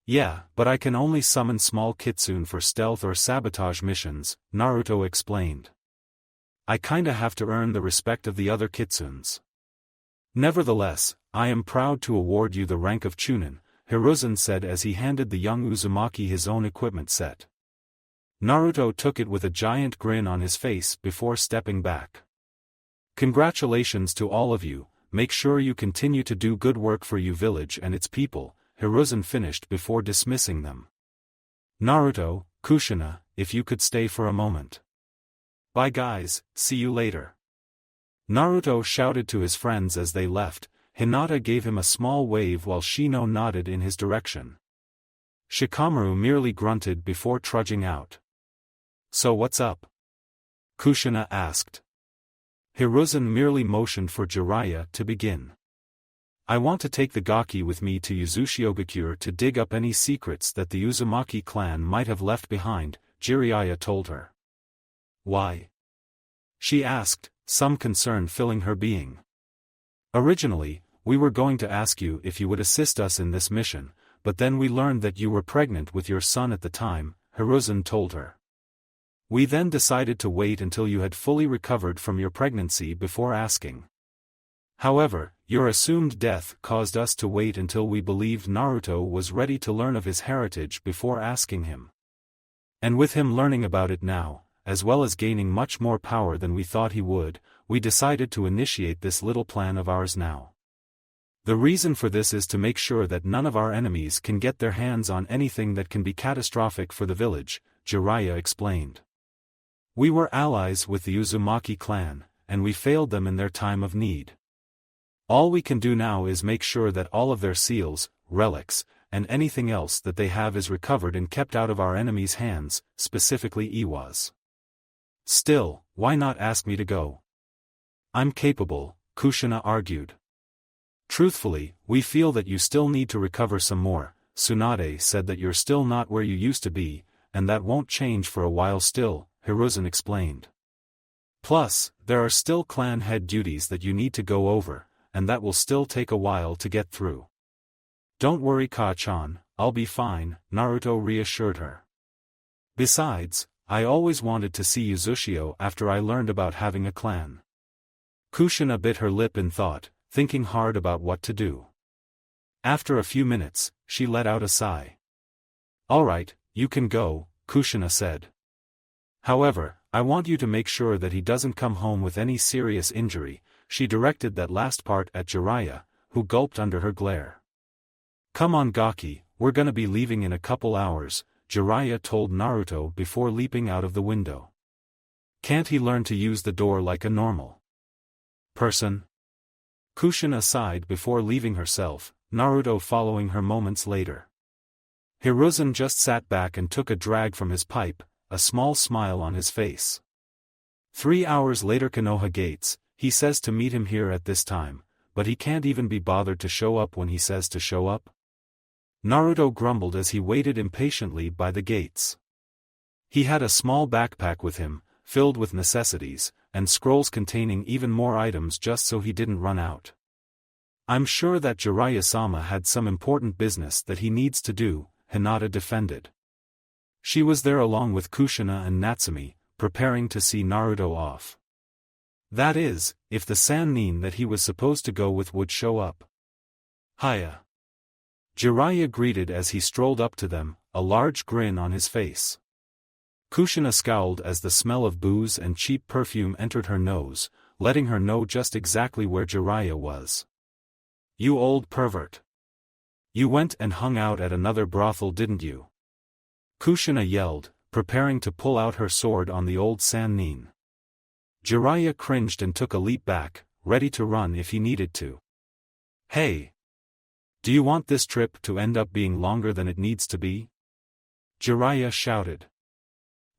Yeah, but I can only summon small kitsune for stealth or sabotage missions, Naruto explained. I kinda have to earn the respect of the other kitsunes. Nevertheless, I am proud to award you the rank of Chunin, Hiruzen said as he handed the young Uzumaki his own equipment set. Naruto took it with a giant grin on his face before stepping back. Congratulations to all of you, make sure you continue to do good work for your village and its people, Hiruzen finished before dismissing them. Naruto, Kushina, if you could stay for a moment. Bye guys, see you later. Naruto shouted to his friends as they left. Hinata gave him a small wave while Shino nodded in his direction. Shikamaru merely grunted before trudging out. So what's up? Kushina asked. Hiruzen merely motioned for Jiraiya to begin. I want to take the Gaki with me to Uzushiogakure to dig up any secrets that the Uzumaki clan might have left behind, Jiraiya told her. Why? She asked, some concern filling her being. Originally, we were going to ask you if you would assist us in this mission, but then we learned that you were pregnant with your son at the time, Hiruzen told her. We then decided to wait until you had fully recovered from your pregnancy before asking. However, your assumed death caused us to wait until we believed Naruto was ready to learn of his heritage before asking him. And with him learning about it now, as well as gaining much more power than we thought he would, we decided to initiate this little plan of ours now. The reason for this is to make sure that none of our enemies can get their hands on anything that can be catastrophic for the village, Jiraiya explained. We were allies with the Uzumaki clan, and we failed them in their time of need. All we can do now is make sure that all of their seals, relics, and anything else that they have is recovered and kept out of our enemies' hands, specifically Iwa's. Still, why not ask me to go? I'm capable, Kushina argued. Truthfully, we feel that you still need to recover some more. Tsunade said that you're still not where you used to be, and that won't change for a while still, Hiruzen explained. Plus, there are still clan head duties that you need to go over, and that will still take a while to get through. Don't worry Ka-chan, I'll be fine, Naruto reassured her. Besides, I always wanted to see Uzushio after I learned about having a clan. Kushina bit her lip in thought, thinking hard about what to do. After a few minutes, she let out a sigh. Alright, you can go, Kushina said. However, I want you to make sure that he doesn't come home with any serious injury. She directed that last part at Jiraiya, who gulped under her glare. Come on Gaki, we're gonna be leaving in a couple hours, Jiraiya told Naruto before leaping out of the window. Can't he learn to use the door like a normal person? Kushina sighed before leaving herself, Naruto following her moments later. Hiruzen just sat back and took a drag from his pipe, a small smile on his face. 3 hours later Konoha Gates, he says to meet him here at this time, but he can't even be bothered to show up when he says to show up? Naruto grumbled as he waited impatiently by the gates. He had a small backpack with him, filled with necessities, and scrolls containing even more items just so he didn't run out. I'm sure that Jiraiya-sama had some important business that he needs to do, Hinata defended. She was there along with Kushina and Natsumi, preparing to see Naruto off. That is, if the Sannin that he was supposed to go with would show up. Hiya. Jiraiya greeted as he strolled up to them, a large grin on his face. Kushina scowled as the smell of booze and cheap perfume entered her nose, letting her know just exactly where Jiraiya was. "You old pervert. You went and hung out at another brothel, didn't you?" Kushina yelled, preparing to pull out her sword on the old Sannin. Jiraiya cringed and took a leap back, ready to run if he needed to. "Hey! Do you want this trip to end up being longer than it needs to be?" Jiraiya shouted.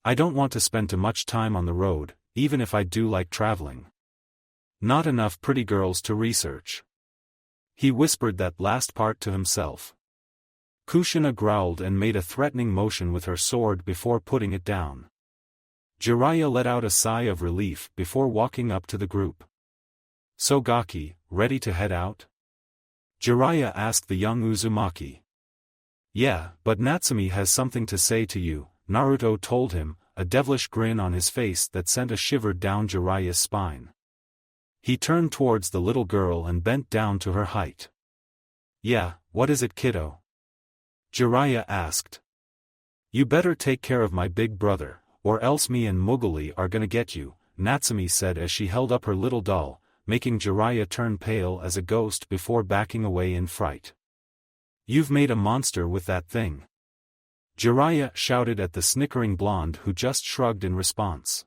"I don't want to spend too much time on the road, even if I do like traveling. Not enough pretty girls to research." He whispered that last part to himself. Kushina growled and made a threatening motion with her sword before putting it down. Jiraiya let out a sigh of relief before walking up to the group. "So Gaki, ready to head out?" Jiraiya asked the young Uzumaki. "Yeah, but Natsumi has something to say to you," Naruto told him, a devilish grin on his face that sent a shiver down Jiraiya's spine. He turned towards the little girl and bent down to her height. "Yeah, what is it, kiddo?" Jiraiya asked. "You better take care of my big brother, or else me and Muguli are gonna get you," Natsumi said as she held up her little doll, making Jiraiya turn pale as a ghost before backing away in fright. "You've made a monster with that thing," Jiraiya shouted at the snickering blonde who just shrugged in response.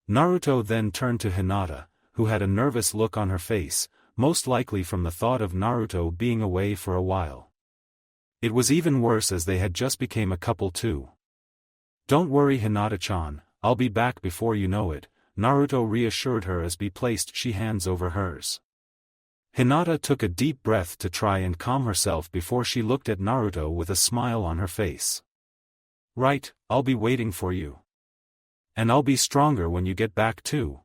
Naruto then turned to Hinata, who had a nervous look on her face, most likely from the thought of Naruto being away for a while. It was even worse as they had just become a couple too. "Don't worry, Hinata-chan, I'll be back before you know it," Naruto reassured her as he placed she hands over hers. Hinata took a deep breath to try and calm herself before she looked at Naruto with a smile on her face. "Right, I'll be waiting for you. And I'll be stronger when you get back too."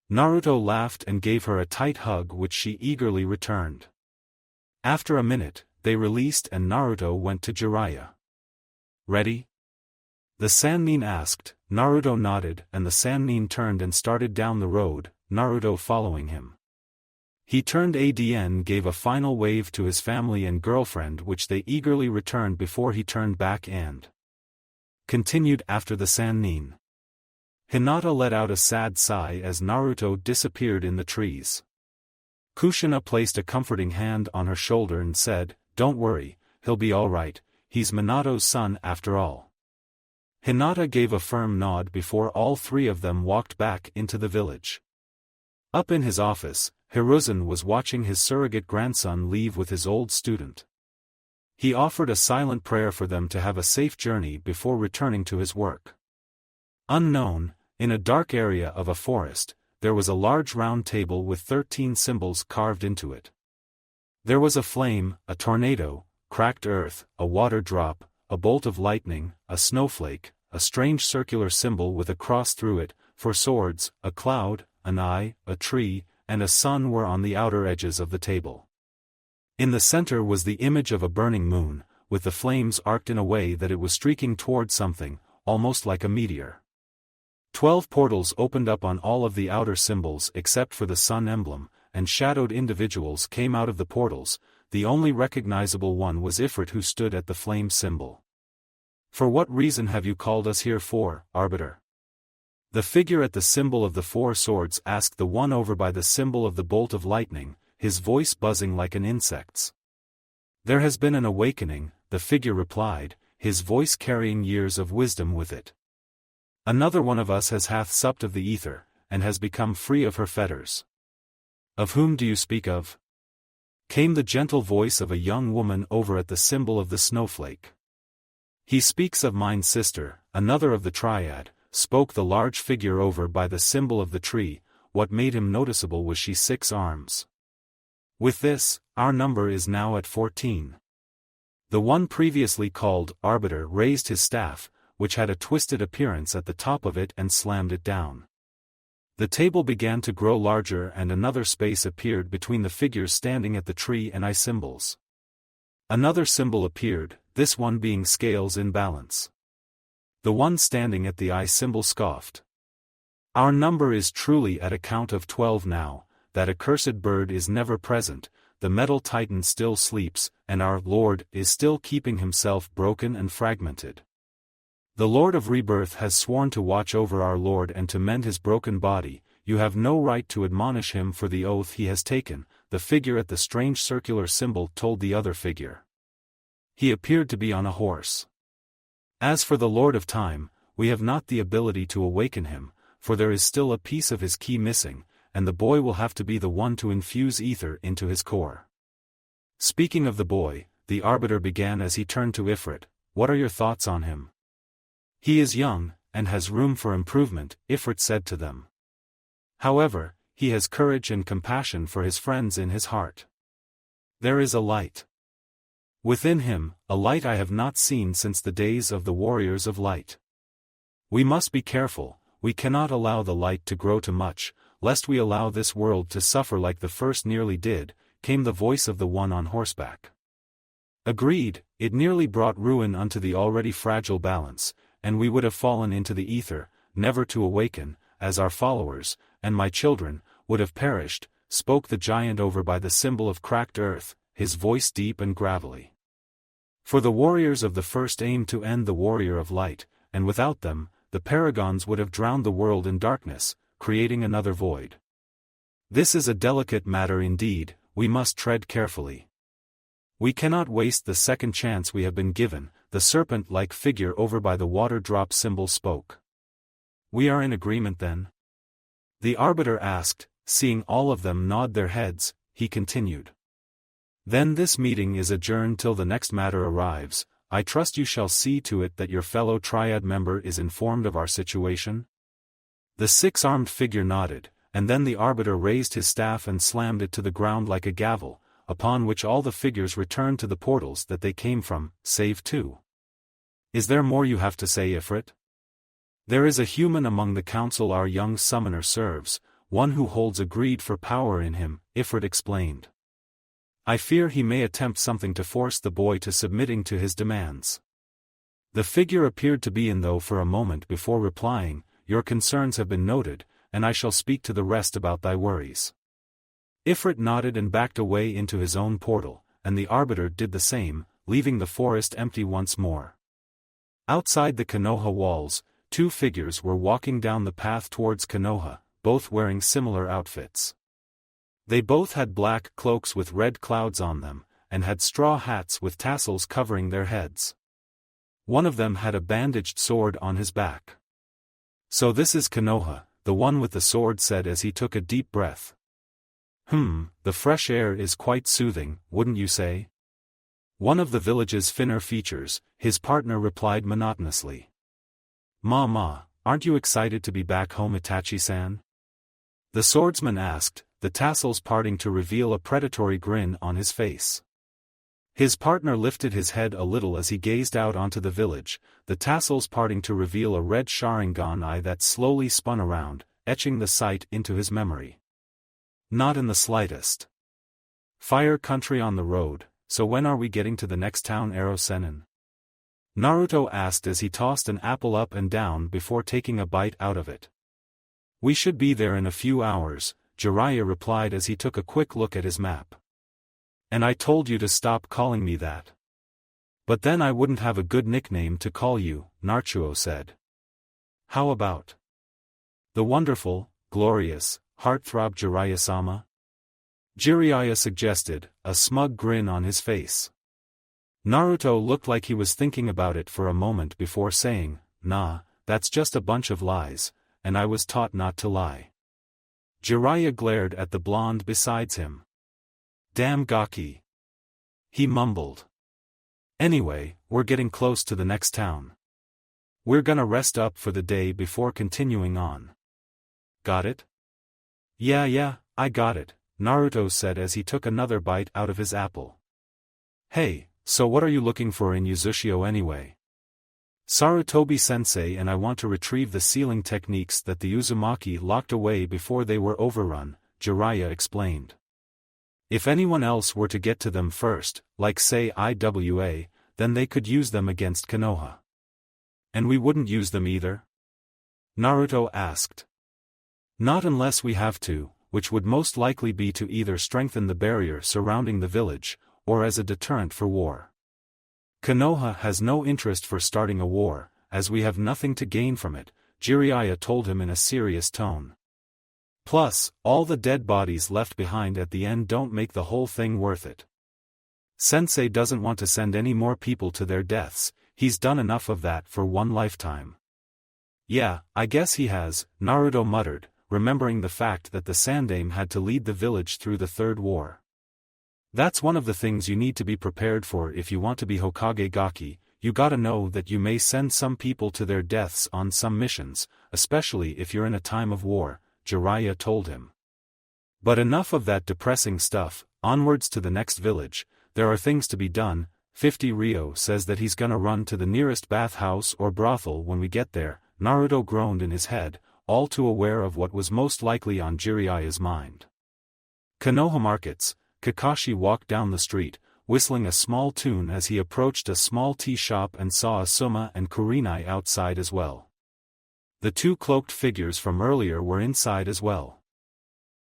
Naruto laughed and gave her a tight hug which she eagerly returned. After a minute, they released and Naruto went to Jiraiya. "Ready?" The Sannin asked. Naruto nodded and the Sannin turned and started down the road, Naruto following him. He turned and gave a final wave to his family and girlfriend which they eagerly returned before he turned back and continued after the Sannin. Hinata let out a sad sigh as Naruto disappeared in the trees. Kushina placed a comforting hand on her shoulder and said, "Don't worry, he'll be alright, he's Minato's son after all." Hinata gave a firm nod before all three of them walked back into the village. Up in his office, Hiruzen was watching his surrogate grandson leave with his old student. He offered a silent prayer for them to have a safe journey before returning to his work. Unknown, in a dark area of a forest, there was a large round table with 13 symbols carved into it. There was a flame, a tornado, cracked earth, a water drop, a bolt of lightning, a snowflake, a strange circular symbol with a cross through it, for swords, a cloud, an eye, a tree, and a sun were on the outer edges of the table. In the center was the image of a burning moon, with the flames arced in a way that it was streaking toward something, almost like a meteor. 12 portals opened up on all of the outer symbols except for the sun emblem, and shadowed individuals came out of the portals. The only recognizable one was Ifrit, who stood at the flame symbol. "For what reason have you called us here for, Arbiter?" The figure at the symbol of the 4 swords asked the one over by the symbol of the bolt of lightning, his voice buzzing like an insect's. "There has been an awakening," the figure replied, his voice carrying years of wisdom with it. "Another one of us hath supped of the ether, and has become free of her fetters." "Of whom do you speak of?" came the gentle voice of a young woman over at the symbol of the snowflake. "He speaks of mine sister, another of the triad," spoke the large figure over by the symbol of the tree. What made him noticeable was she's 6 arms. "With this, our number is now at 14. The one previously called Arbiter raised his staff, which had a twisted appearance at the top of it, and slammed it down. The table began to grow larger and another space appeared between the figures standing at the tree and eye symbols. Another symbol appeared, this one being scales in balance. The one standing at the eye symbol scoffed. "Our number is truly at a count of 12 now, that accursed bird is never present," the metal titan still sleeps, and our Lord is still keeping himself broken and fragmented. The Lord of Rebirth has sworn to watch over our Lord and to mend his broken body. You have no right to admonish him for the oath he has taken, the figure at the strange circular symbol told the other figure. He appeared to be on a horse. As for the Lord of Time, we have not the ability to awaken him, for there is still a piece of his key missing, and the boy will have to be the one to infuse ether into his core. Speaking of the boy, the Arbiter began as he turned to Ifrit. What are your thoughts on him? He is young, and has room for improvement, Ifrit said to them. However, he has courage and compassion for his friends in his heart. There is a light within him, a light I have not seen since the days of the Warriors of Light. We must be careful, we cannot allow the light to grow too much, lest we allow this world to suffer like the first nearly did, came the voice of the one on horseback. Agreed, it nearly brought ruin unto the already fragile balance, and we would have fallen into the ether, never to awaken, as our followers, and my children, would have perished, spoke the giant over by the symbol of cracked earth, his voice deep and gravelly. For the warriors of the first aim to end the warrior of light, and without them, the paragons would have drowned the world in darkness, creating another void. This is a delicate matter indeed, we must tread carefully. We cannot waste the second chance we have been given, the serpent-like figure over by the water drop symbol spoke. We are in agreement then? The Arbiter asked, seeing all of them nod their heads, he continued. Then this meeting is adjourned till the next matter arrives. I trust you shall see to it that your fellow Triad member is informed of our situation? The six-armed figure nodded, and then the Arbiter raised his staff and slammed it to the ground like a gavel, upon which all the figures returned to the portals that they came from, save two. Is there more you have to say, Ifrit? There is a human among the council our young summoner serves, one who holds a greed for power in him, Ifrit explained. I fear he may attempt something to force the boy to submitting to his demands. The figure appeared to be in though for a moment before replying, your concerns have been noted, and I shall speak to the rest about thy worries. Ifrit nodded and backed away into his own portal, and the Arbiter did the same, leaving the forest empty once more. Outside the Konoha walls, two figures were walking down the path towards Konoha, both wearing similar outfits. They both had black cloaks with red clouds on them, and had straw hats with tassels covering their heads. One of them had a bandaged sword on his back. So this is Konoha, the one with the sword said as he took a deep breath. The fresh air is quite soothing, wouldn't you say? One of the village's finner features, his partner replied monotonously. Ma, aren't you excited to be back home, Itachi-san? The swordsman asked, the tassels parting to reveal a predatory grin on his face. His partner lifted his head a little as he gazed out onto the village, the tassels parting to reveal a red Sharingan eye that slowly spun around, etching the sight into his memory. Not in the slightest. Fire country on the road, so when are we getting to the next town, Erosenin? Naruto asked as he tossed an apple up and down before taking a bite out of it. We should be there in a few hours, Jiraiya replied as he took a quick look at his map. And I told you to stop calling me that. But then I wouldn't have a good nickname to call you, Naruto said. How about the wonderful, glorious, heartthrob Jiraiya-sama? Jiraiya suggested, a smug grin on his face. Naruto looked like he was thinking about it for a moment before saying, nah, that's just a bunch of lies, and I was taught not to lie. Jiraiya glared at the blonde beside him. Damn Gaki. He mumbled. Anyway, we're getting close to the next town. We're gonna rest up for the day before continuing on. Got it? Yeah, I got it, Naruto said as he took another bite out of his apple. Hey, so what are you looking for in Uzushio anyway? Sarutobi-sensei and I want to retrieve the sealing techniques that the Uzumaki locked away before they were overrun, Jiraiya explained. If anyone else were to get to them first, like say IWA, then they could use them against Konoha. And we wouldn't use them either? Naruto asked. Not unless we have to, which would most likely be to either strengthen the barrier surrounding the village, or as a deterrent for war. Konoha has no interest for starting a war, as we have nothing to gain from it, Jiraiya told him in a serious tone. Plus, all the dead bodies left behind at the end don't make the whole thing worth it. Sensei doesn't want to send any more people to their deaths, he's done enough of that for one lifetime. Yeah, I guess he has, Naruto muttered, remembering the fact that the Sandaime had to lead the village through the Third War. That's one of the things you need to be prepared for if you want to be Hokage Gaki. You gotta know that you may send some people to their deaths on some missions, especially if you're in a time of war, Jiraiya told him. But enough of that depressing stuff, onwards to the next village, there are things to be done. 50 Ryo says that he's gonna run to the nearest bathhouse or brothel when we get there, Naruto groaned in his head, all too aware of what was most likely on Jiraiya's mind. Konoha markets, Kakashi walked down the street, whistling a small tune as he approached a small tea shop and saw Asuma and Kurenai outside as well. The two cloaked figures from earlier were inside as well.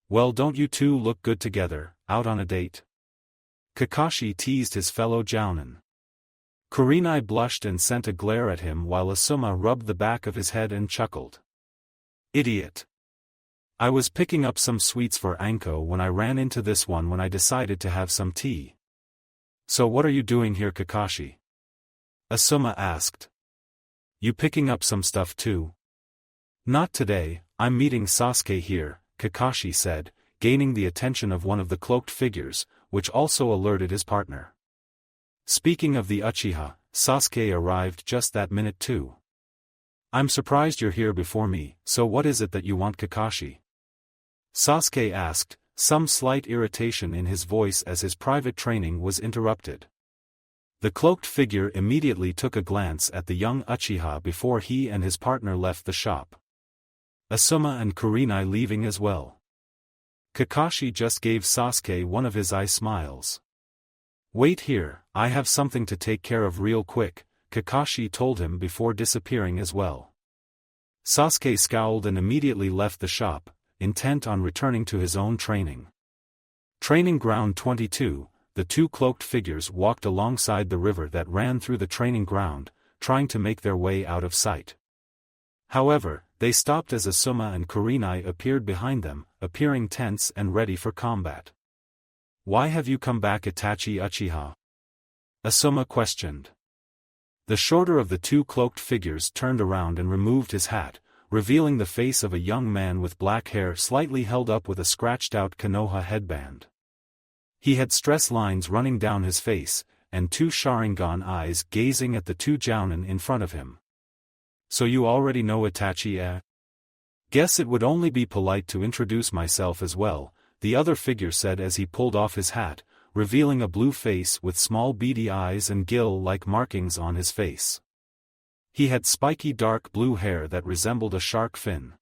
Well, don't you two look good together, out on a date? Kakashi teased his fellow jounin. Kurenai blushed and sent a glare at him while Asuma rubbed the back of his head and chuckled. Idiot. I was picking up some sweets for Anko when I ran into this one when I decided to have some tea. So what are you doing here, Kakashi? Asuma asked. You picking up some stuff too? Not today, I'm meeting Sasuke here, Kakashi said, gaining the attention of one of the cloaked figures, which also alerted his partner. Speaking of the Uchiha, Sasuke arrived just that minute too. I'm surprised you're here before me, so what is it that you want, Kakashi? Sasuke asked, some slight irritation in his voice as his private training was interrupted. The cloaked figure immediately took a glance at the young Uchiha before he and his partner left the shop. Asuma and Kurenai leaving as well. Kakashi just gave Sasuke one of his eye smiles. Wait here, I have something to take care of real quick, Kakashi told him before disappearing as well. Sasuke scowled and immediately left the shop, intent on returning to his own training. Training Ground 22, the two cloaked figures walked alongside the river that ran through the training ground, trying to make their way out of sight. However, they stopped as Asuma and Kurenai appeared behind them, appearing tense and ready for combat. Why have you come back, Itachi Uchiha? Asuma questioned. The shorter of the two cloaked figures turned around and removed his hat, revealing the face of a young man with black hair slightly held up with a scratched-out Konoha headband. He had stress lines running down his face, and two Sharingan eyes gazing at the two jounin in front of him. So you already know Itachi, eh? Guess it would only be polite to introduce myself as well, the other figure said as he pulled off his hat, revealing a blue face with small beady eyes and gill-like markings on his face. He had spiky dark blue hair that resembled a shark fin.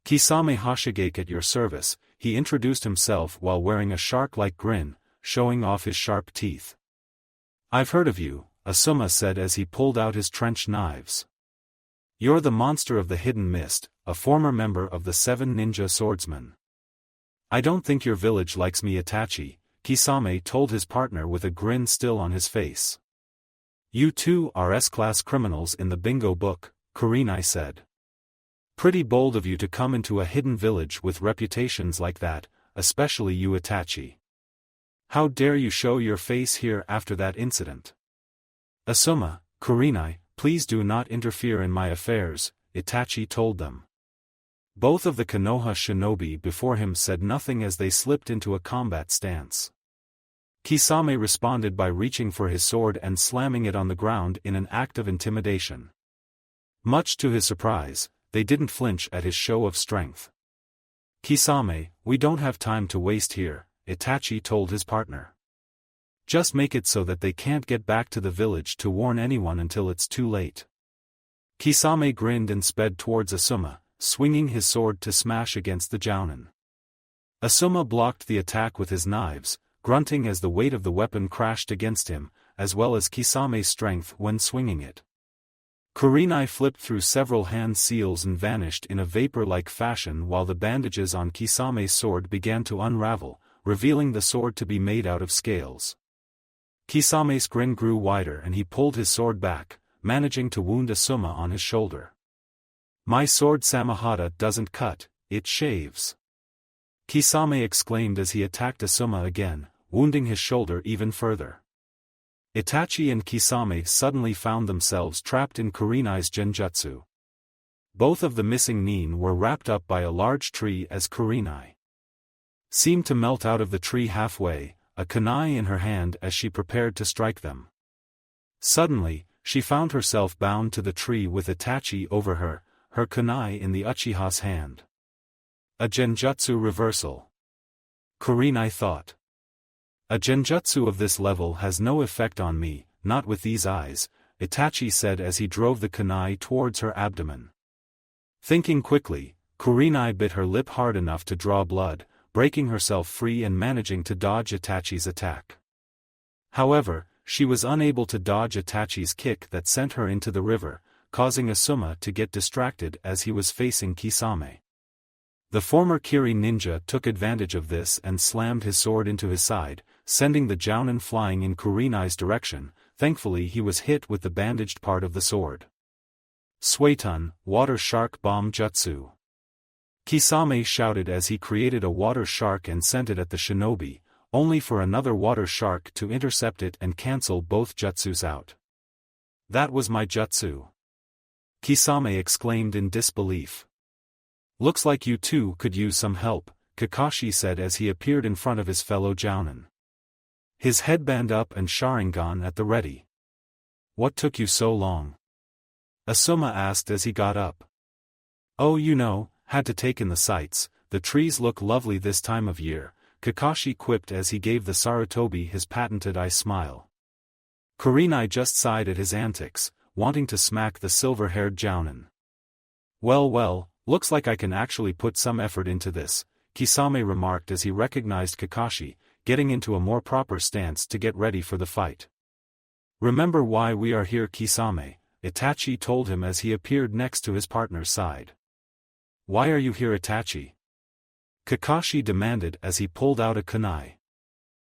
Kisame Hashigake at your service, he introduced himself while wearing a shark-like grin, showing off his sharp teeth. I've heard of you, Asuma said as he pulled out his trench knives. You're the monster of the hidden mist, a former member of the 7 ninja swordsmen. I don't think your village likes me, Itachi, Kisame told his partner with a grin still on his face. You two are S-class criminals in the bingo book, Kurenai said. Pretty bold of you to come into a hidden village with reputations like that, especially you, Itachi. How dare you show your face here after that incident? Asuma, Kurenai, please do not interfere in my affairs, Itachi told them. Both of the Konoha shinobi before him said nothing as they slipped into a combat stance. Kisame responded by reaching for his sword and slamming it on the ground in an act of intimidation. Much to his surprise, they didn't flinch at his show of strength. Kisame, we don't have time to waste here, Itachi told his partner. Just make it so that they can't get back to the village to warn anyone until it's too late. Kisame grinned and sped towards Asuma, swinging his sword to smash against the jounin. Asuma blocked the attack with his knives, grunting as the weight of the weapon crashed against him, as well as Kisame's strength when swinging it. Kurenai flipped through several hand seals and vanished in a vapor-like fashion while the bandages on Kisame's sword began to unravel, revealing the sword to be made out of scales. Kisame's grin grew wider and he pulled his sword back, managing to wound Asuma on his shoulder. "My sword Samahata doesn't cut, it shaves," Kisame exclaimed as he attacked Asuma again, wounding his shoulder even further. Itachi and Kisame suddenly found themselves trapped in Kurenai's genjutsu. Both of the missing nin were wrapped up by a large tree as Kurenai seemed to melt out of the tree halfway, a kunai in her hand as she prepared to strike them. Suddenly, she found herself bound to the tree with Itachi over her, her kunai in the Uchiha's hand. A genjutsu reversal, Kurenai thought. A genjutsu of this level has no effect on me, not with these eyes, Itachi said as he drove the kunai towards her abdomen. Thinking quickly, Kurenai bit her lip hard enough to draw blood, breaking herself free and managing to dodge Itachi's attack. However, she was unable to dodge Itachi's kick that sent her into the river, causing Asuma to get distracted as he was facing Kisame. The former Kiri ninja took advantage of this and slammed his sword into his side, sending the jounin flying in Kurenai's direction. Thankfully he was hit with the bandaged part of the sword. Suetun, Water Shark Bomb Jutsu. Kisame shouted as he created a water shark and sent it at the shinobi, only for another water shark to intercept it and cancel both jutsus out. "That was my jutsu," Kisame exclaimed in disbelief. "Looks like you two could use some help," Kakashi said as he appeared in front of his fellow jounin. His headband up and Sharingan at the ready. "What took you so long?" Asuma asked as he got up. "Oh, had to take in the sights, the trees look lovely this time of year," Kakashi quipped as he gave the Sarutobi his patented eye smile. Kurenai just sighed at his antics, wanting to smack the silver-haired jounin. Well, looks like I can actually put some effort into this," Kisame remarked as he recognized Kakashi, getting into a more proper stance to get ready for the fight. "Remember why we are here, Kisame," Itachi told him as he appeared next to his partner's side. "Why are you here, Itachi?" Kakashi demanded as he pulled out a kunai.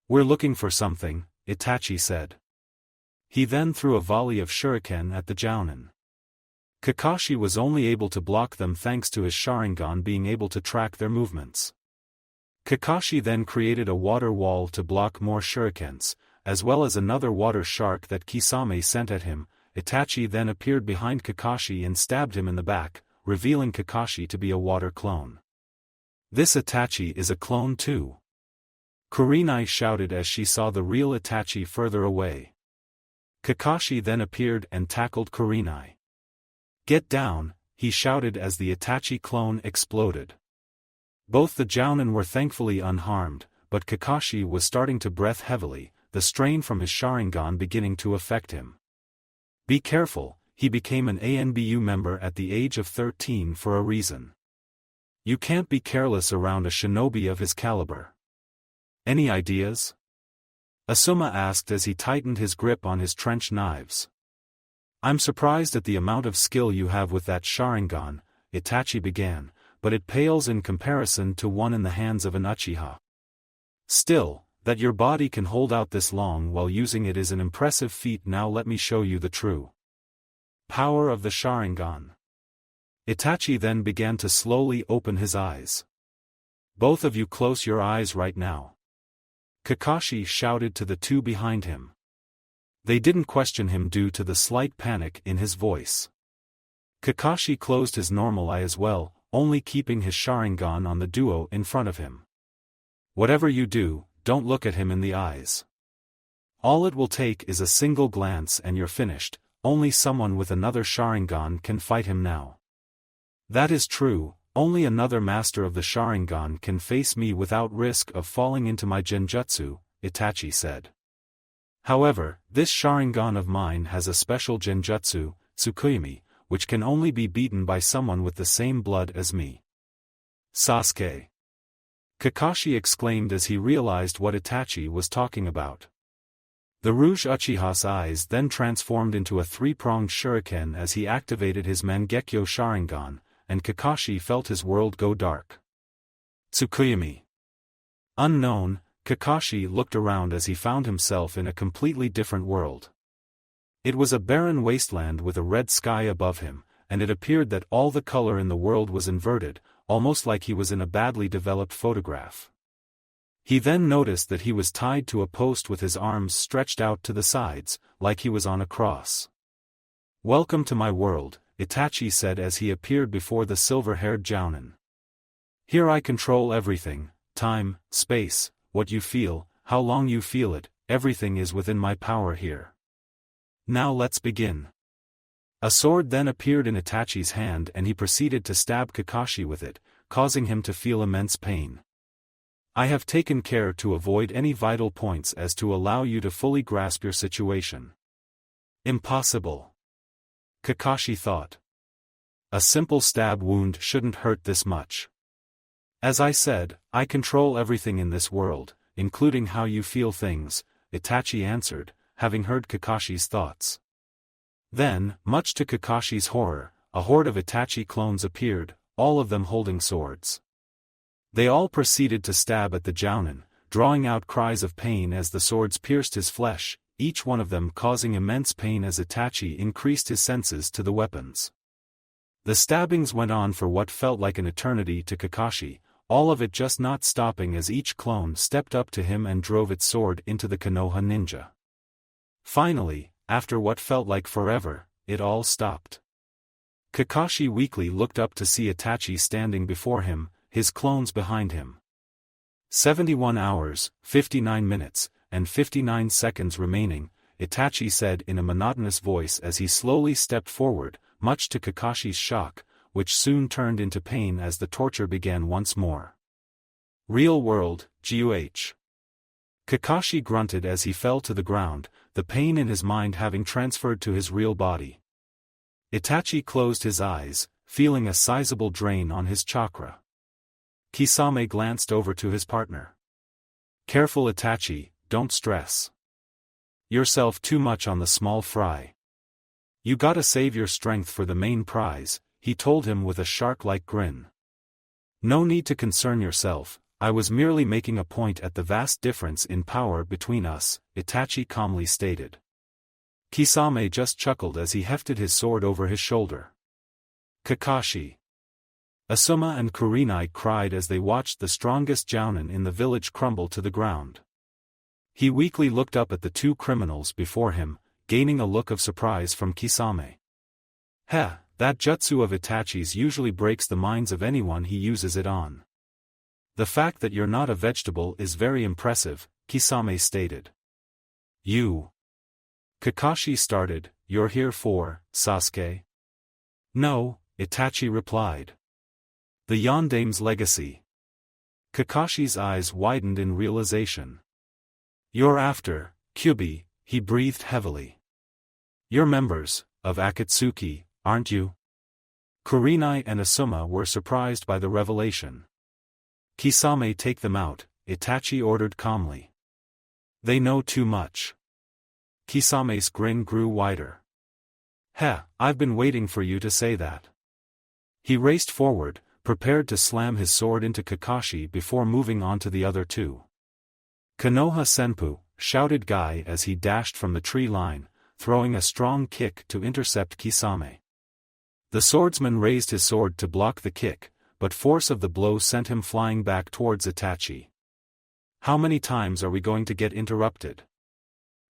"We're looking for something," Itachi said. He then threw a volley of shuriken at the jounin. Kakashi was only able to block them thanks to his Sharingan being able to track their movements. Kakashi then created a water wall to block more shurikens, as well as another water shark that Kisame sent at him. Itachi then appeared behind Kakashi and stabbed him in the back, revealing Kakashi to be a water clone. "This Itachi is a clone too," Kurenai shouted as she saw the real Itachi further away. Kakashi then appeared and tackled Kurenai. "Get down," he shouted as the Itachi clone exploded. Both the jounin were thankfully unharmed, but Kakashi was starting to breathe heavily, the strain from his Sharingan beginning to affect him. Be careful, he became an ANBU member at the age of 13 for a reason. You can't be careless around a shinobi of his caliber. Any ideas? Asuma asked as he tightened his grip on his trench knives. "I'm surprised at the amount of skill you have with that Sharingan," Itachi began, "but it pales in comparison to one in the hands of an Uchiha. Still, that your body can hold out this long while using it is an impressive feat. Now let me show you the true power of the Sharingan." Itachi then began to slowly open his eyes. "Both of you close your eyes right now," Kakashi shouted to the two behind him. They didn't question him due to the slight panic in his voice. Kakashi closed his normal eye as well, only keeping his Sharingan on the duo in front of him. "Whatever you do, don't look at him in the eyes. All it will take is a single glance and you're finished. Only someone with another Sharingan can fight him now." "That is true, only another master of the Sharingan can face me without risk of falling into my genjutsu," Itachi said. "However, this Sharingan of mine has a special genjutsu, Tsukuyomi, which can only be beaten by someone with the same blood as me." "Sasuke!" Kakashi exclaimed as he realized what Itachi was talking about. The Rouge Uchiha's eyes then transformed into a three-pronged shuriken as he activated his Mangekyo Sharingan, and Kakashi felt his world go dark. Tsukuyomi. Unknown, Kakashi looked around as he found himself in a completely different world. It was a barren wasteland with a red sky above him, and it appeared that all the color in the world was inverted, almost like he was in a badly developed photograph. He then noticed that he was tied to a post with his arms stretched out to the sides, like he was on a cross. "Welcome to my world," Itachi said as he appeared before the silver-haired Jounin. "Here I control everything, time, space, what you feel, how long you feel it, everything is within my power here. Now let's begin." A sword then appeared in Itachi's hand and he proceeded to stab Kakashi with it, causing him to feel immense pain. "I have taken care to avoid any vital points as to allow you to fully grasp your situation." Impossible. Kakashi thought. A simple stab wound shouldn't hurt this much. "As I said, I control everything in this world, including how you feel things," Itachi answered, having heard Kakashi's thoughts. Then, much to Kakashi's horror, a horde of Itachi clones appeared, all of them holding swords. They all proceeded to stab at the Jounin, drawing out cries of pain as the swords pierced his flesh, each one of them causing immense pain as Itachi increased his senses to the weapons. The stabbings went on for what felt like an eternity to Kakashi, all of it just not stopping as each clone stepped up to him and drove its sword into the Konoha ninja. Finally, after what felt like forever, it all stopped. Kakashi weakly looked up to see Itachi standing before him, his clones behind him. 71 hours, 59 minutes, and 59 seconds remaining, Itachi said in a monotonous voice as he slowly stepped forward, much to Kakashi's shock, which soon turned into pain as the torture began once more. "Real world, GUH." Kakashi grunted as he fell to the ground, the pain in his mind having transferred to his real body. Itachi closed his eyes, feeling a sizable drain on his chakra. Kisame glanced over to his partner. "Careful Itachi, don't stress yourself too much on the small fry. You gotta save your strength for the main prize," he told him with a shark-like grin. "No need to concern yourself, I was merely making a point at the vast difference in power between us," Itachi calmly stated. Kisame just chuckled as he hefted his sword over his shoulder. Kakashi. Asuma and Kurenai cried as they watched the strongest Jounin in the village crumble to the ground. He weakly looked up at the two criminals before him, gaining a look of surprise from Kisame. "Heh, that jutsu of Itachi's usually breaks the minds of anyone he uses it on. The fact that you're not a vegetable is very impressive," Kisame stated. "You." Kakashi started, "You're here for, Sasuke?" "No," Itachi replied. "The Yondaime's legacy." Kakashi's eyes widened in realization. "You're after, Kyubi," he breathed heavily. "You're members of Akatsuki, aren't you?" Kurenai and Asuma were surprised by the revelation. "Kisame, take them out," Itachi ordered calmly. "They know too much." Kisame's grin grew wider. "Heh, I've been waiting for you to say that." He raced forward, prepared to slam his sword into Kakashi before moving on to the other two. "Konoha Senpu," shouted Guy as he dashed from the tree line, throwing a strong kick to intercept Kisame. The swordsman raised his sword to block the kick, but force of the blow sent him flying back towards Itachi. "How many times are we going to get interrupted?"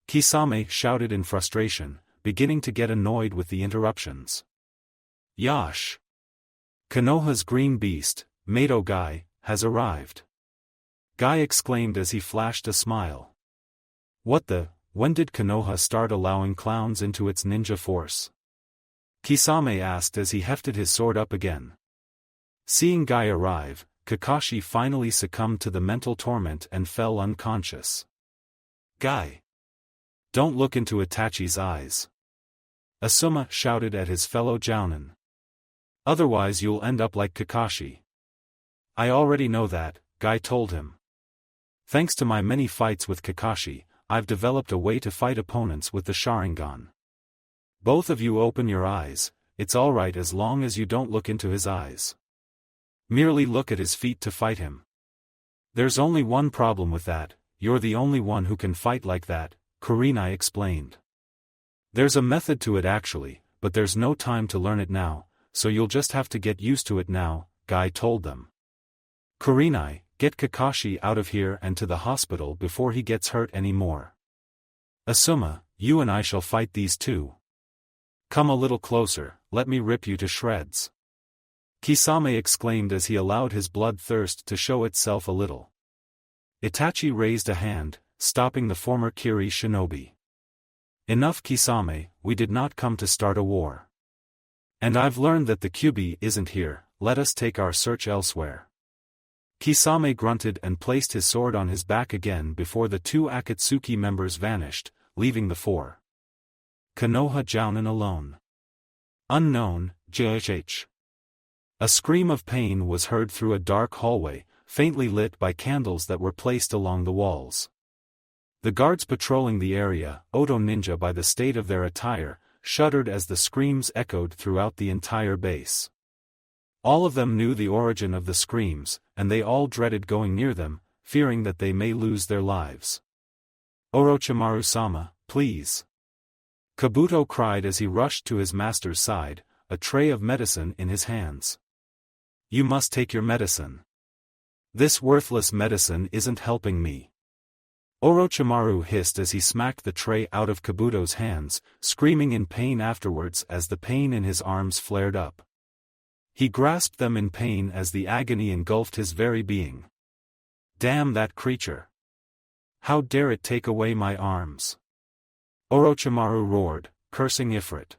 Kisame shouted in frustration, beginning to get annoyed with the interruptions. "Yash! Konoha's green beast, Mato Guy, has arrived." Guy exclaimed as he flashed a smile. "What the, when did Konoha start allowing clowns into its ninja force?" Kisame asked as he hefted his sword up again. Seeing Guy arrive, Kakashi finally succumbed to the mental torment and fell unconscious. "Guy! Don't look into Itachi's eyes!" Asuma shouted at his fellow Jounin. "Otherwise you'll end up like Kakashi." "I already know that," Guy told him. "Thanks to my many fights with Kakashi, I've developed a way to fight opponents with the Sharingan. Both of you open your eyes, it's alright as long as you don't look into his eyes. Merely look at his feet to fight him. There's only one problem with that, you're the only one who can fight like that, Kurenai explained. There's a method to it actually, but there's no time to learn it now, so you'll just have to get used to it now, Guy told them. Kurenai, get Kakashi out of here and to the hospital before he gets hurt anymore. Asuma, you and I shall fight these two. Come a little closer, let me rip you to shreds. Kisame exclaimed as he allowed his bloodthirst to show itself a little. Itachi raised a hand, stopping the former Kiri shinobi. Enough Kisame, we did not come to start a war. And I've learned that the Kyuubi isn't here, let us take our search elsewhere. Kisame grunted and placed his sword on his back again before the two Akatsuki members vanished, leaving the four. Konoha Jounin alone. Unknown, JHH. A scream of pain was heard through a dark hallway, faintly lit by candles that were placed along the walls. The guards patrolling the area, Oto Ninja by the state of their attire, shuddered as the screams echoed throughout the entire base. All of them knew the origin of the screams, and they all dreaded going near them, fearing that they may lose their lives. Orochimaru-sama, please. Kabuto cried as he rushed to his master's side, a tray of medicine in his hands. You must take your medicine. This worthless medicine isn't helping me. Orochimaru hissed as he smacked the tray out of Kabuto's hands, screaming in pain afterwards as the pain in his arms flared up. He grasped them in pain as the agony engulfed his very being. Damn that creature! How dare it take away my arms! Orochimaru roared, cursing Ifrit.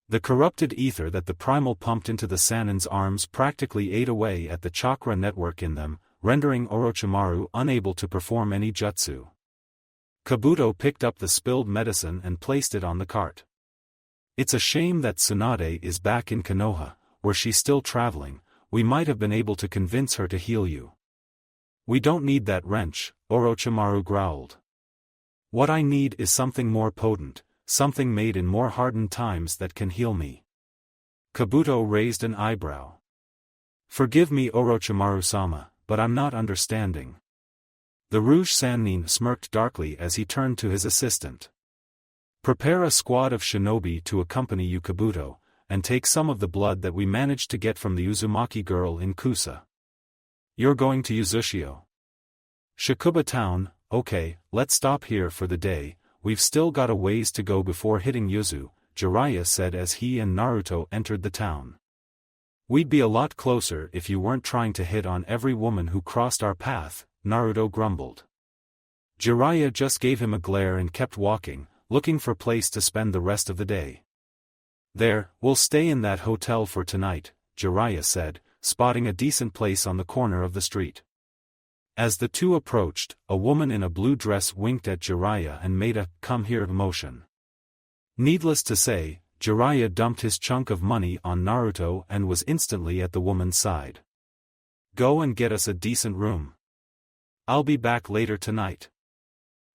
The corrupted ether that the primal pumped into the Sanin's arms practically ate away at the chakra network in them, rendering Orochimaru unable to perform any jutsu. Kabuto picked up the spilled medicine and placed it on the cart. It's a shame that Tsunade is back in Konoha, were she still traveling, we might have been able to convince her to heal you. We don't need that wrench, Orochimaru growled. What I need is something more potent, something made in more hardened times that can heal me. Kabuto raised an eyebrow. Forgive me Orochimaru-sama, but I'm not understanding. The Rouge Sannin smirked darkly as he turned to his assistant. Prepare a squad of shinobi to accompany you Kabuto, and take some of the blood that we managed to get from the Uzumaki girl in Kusa. You're going to Uzushio. Shakuba town, okay, let's stop here for the day, we've still got a ways to go before hitting Yuzu, Jiraiya said as he and Naruto entered the town. We'd be a lot closer if you weren't trying to hit on every woman who crossed our path, Naruto grumbled. Jiraiya just gave him a glare and kept walking, looking for a place to spend the rest of the day. There, we'll stay in that hotel for tonight, Jiraiya said, spotting a decent place on the corner of the street. As the two approached, a woman in a blue dress winked at Jiraiya and made a "come here" motion. Needless to say, Jiraiya dumped his chunk of money on Naruto and was instantly at the woman's side. Go and get us a decent room. I'll be back later tonight.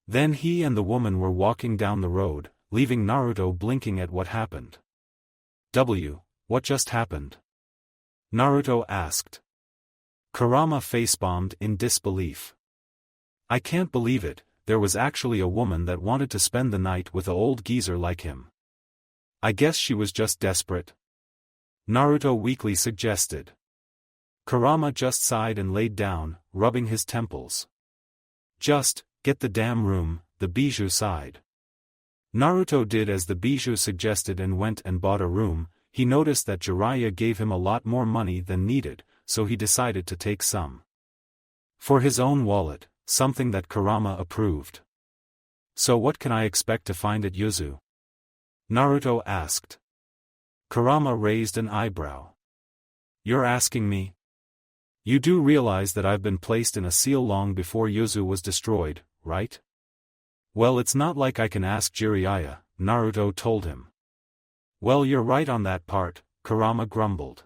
Then he and the woman were walking down the road, leaving Naruto blinking at what happened. What just happened? Naruto asked. Kurama facepalmed in disbelief. I can't believe it, there was actually a woman that wanted to spend the night with a old geezer like him. I guess she was just desperate. Naruto weakly suggested. Kurama just sighed and laid down, rubbing his temples. Just, get the damn room, the bijou sighed. Naruto did as the bijou suggested and went and bought a room. He noticed that Jiraiya gave him a lot more money than needed, so he decided to take some. For his own wallet, something that Kurama approved. So what can I expect to find at Yuzu? Naruto asked. Kurama raised an eyebrow. You're asking me? You do realize that I've been placed in a seal long before Yuzu was destroyed, right? Well, it's not like I can ask Jiraiya, Naruto told him. Well, you're right on that part, Kurama grumbled.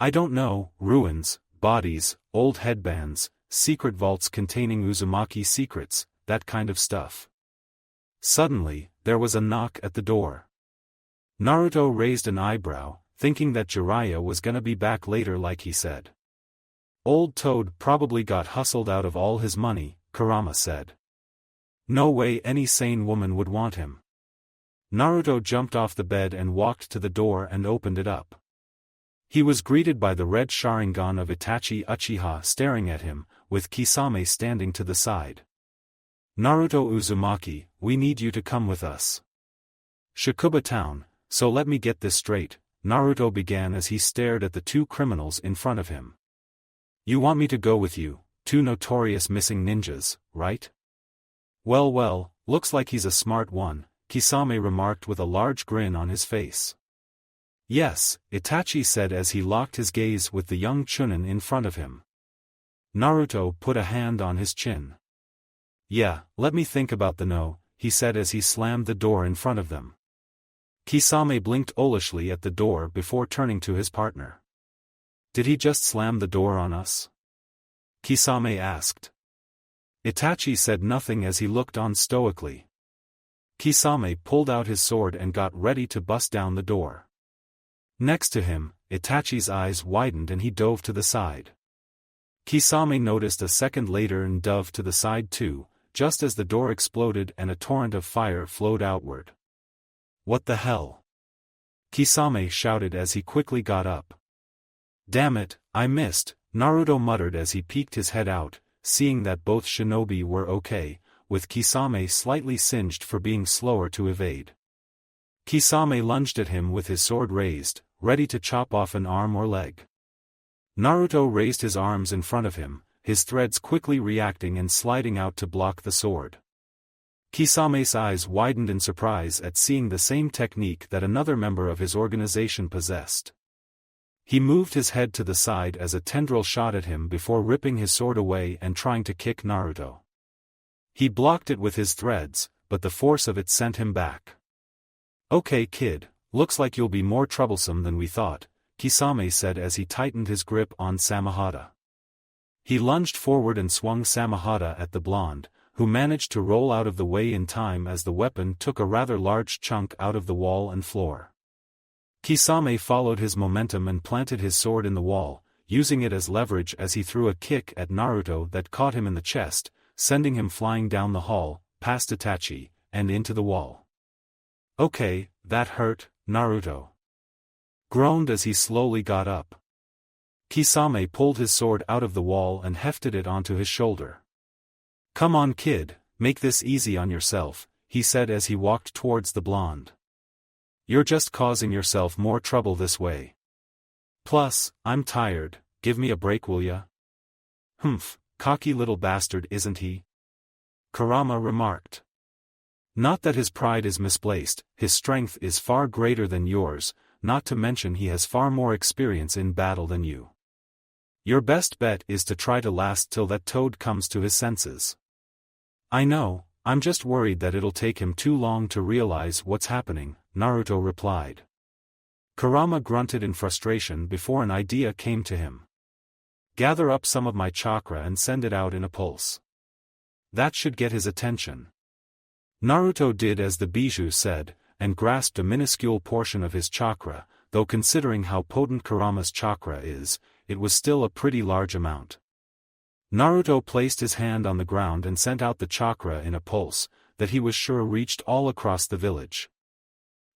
I don't know, ruins, bodies, old headbands, secret vaults containing Uzumaki secrets, that kind of stuff. Suddenly, there was a knock at the door. Naruto raised an eyebrow, thinking that Jiraiya was gonna be back later like he said. Old Toad probably got hustled out of all his money, Kurama said. No way any sane woman would want him. Naruto jumped off the bed and walked to the door and opened it up. He was greeted by the red Sharingan of Itachi Uchiha staring at him, with Kisame standing to the side. Naruto Uzumaki, we need you to come with us. Shakuba town, so let me get this straight, Naruto began as he stared at the two criminals in front of him. You want me to go with you, two notorious missing ninjas, right? Well, looks like he's a smart one, Kisame remarked with a large grin on his face. Yes, Itachi said as he locked his gaze with the young Chunin in front of him. Naruto put a hand on his chin. Yeah, let me think about the no, he said as he slammed the door in front of them. Kisame blinked owlishly at the door before turning to his partner. Did he just slam the door on us? Kisame asked. Itachi said nothing as he looked on stoically. Kisame pulled out his sword and got ready to bust down the door. Next to him, Itachi's eyes widened and he dove to the side. Kisame noticed a second later and dove to the side too, just as the door exploded and a torrent of fire flowed outward. What the hell? Kisame shouted as he quickly got up. Damn it, I missed, Naruto muttered as he peeked his head out, seeing that both shinobi were okay, with Kisame slightly singed for being slower to evade. Kisame lunged at him with his sword raised, ready to chop off an arm or leg. Naruto raised his arms in front of him, his threads quickly reacting and sliding out to block the sword. Kisame's eyes widened in surprise at seeing the same technique that another member of his organization possessed. He moved his head to the side as a tendril shot at him before ripping his sword away and trying to kick Naruto. He blocked it with his threads, but the force of it sent him back. Okay kid, looks like you'll be more troublesome than we thought, Kisame said as he tightened his grip on Samehada. He lunged forward and swung Samehada at the blonde, who managed to roll out of the way in time as the weapon took a rather large chunk out of the wall and floor. Kisame followed his momentum and planted his sword in the wall, using it as leverage as he threw a kick at Naruto that caught him in the chest, sending him flying down the hall, past Itachi, and into the wall. Okay, that hurt, Naruto groaned as he slowly got up. Kisame pulled his sword out of the wall and hefted it onto his shoulder. Come on kid, make this easy on yourself, he said as he walked towards the blonde. You're just causing yourself more trouble this way. Plus, I'm tired, give me a break will ya? Humph, cocky little bastard isn't he? Kurama remarked. Not that his pride is misplaced, his strength is far greater than yours, not to mention he has far more experience in battle than you. Your best bet is to try to last till that Toad comes to his senses. I know, I'm just worried that it'll take him too long to realize what's happening, Naruto replied. Kurama grunted in frustration before an idea came to him. Gather up some of my chakra and send it out in a pulse. That should get his attention. Naruto did as the Bijou said, and grasped a minuscule portion of his chakra, though considering how potent Kurama's chakra is, it was still a pretty large amount. Naruto placed his hand on the ground and sent out the chakra in a pulse, that he was sure reached all across the village.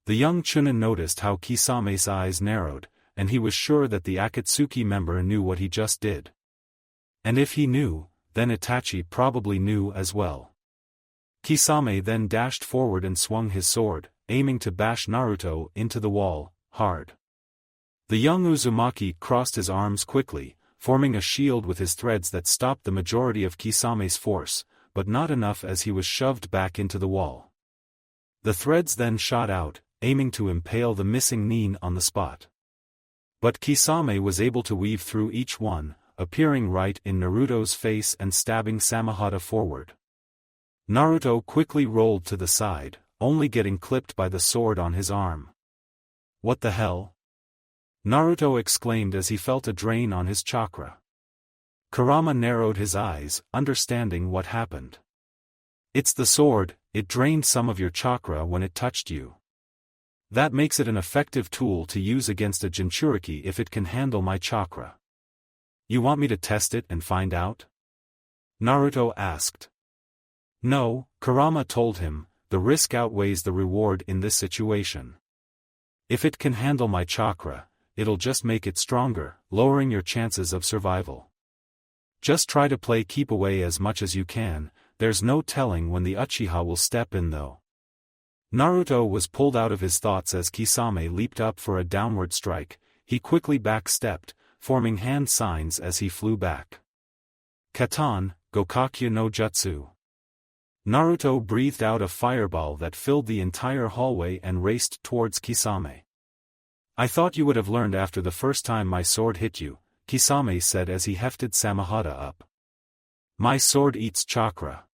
The young Chunin noticed how Kisame's eyes narrowed, and he was sure that the Akatsuki member knew what he just did. And if he knew, then Itachi probably knew as well. Kisame then dashed forward and swung his sword, aiming to bash Naruto into the wall, hard. The young Uzumaki crossed his arms quickly, forming a shield with his threads that stopped the majority of Kisame's force, but not enough as he was shoved back into the wall. The threads then shot out, aiming to impale the missing nin on the spot. But Kisame was able to weave through each one, appearing right in Naruto's face and stabbing Samehada forward. Naruto quickly rolled to the side, only getting clipped by the sword on his arm. What the hell? Naruto exclaimed as he felt a drain on his chakra. Kurama narrowed his eyes, understanding what happened. It's the sword, it drained some of your chakra when it touched you. That makes it an effective tool to use against a Jinchuriki if it can handle my chakra. You want me to test it and find out? Naruto asked. No, Kurama told him, the risk outweighs the reward in this situation. If it can handle my chakra, it'll just make it stronger, lowering your chances of survival. Just try to play keep away as much as you can, there's no telling when the Uchiha will step in though. Naruto was pulled out of his thoughts as Kisame leaped up for a downward strike. He quickly backstepped, forming hand signs as he flew back. Katan, Gokakyu no Jutsu. Naruto breathed out a fireball that filled the entire hallway and raced towards Kisame. I thought you would have learned after the first time my sword hit you, Kisame said as he hefted Samehada up. My sword eats chakra.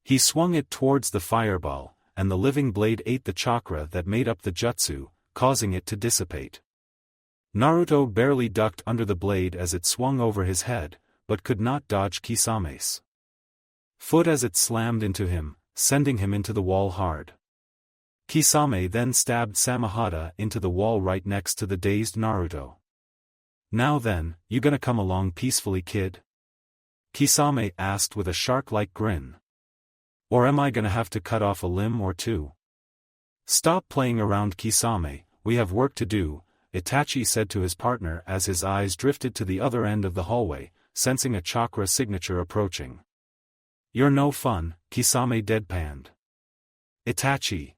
He swung it towards the fireball, and the living blade ate the chakra that made up the jutsu, causing it to dissipate. Naruto barely ducked under the blade as it swung over his head, but could not dodge Kisame's foot as it slammed into him, sending him into the wall hard. Kisame then stabbed Samehada into the wall right next to the dazed Naruto. Now then, you gonna come along peacefully, kid? Kisame asked with a shark-like grin. Or am I gonna have to cut off a limb or two? Stop playing around, Kisame, we have work to do, Itachi said to his partner as his eyes drifted to the other end of the hallway, sensing a chakra signature approaching. You're no fun, Kisame deadpanned. Itachi.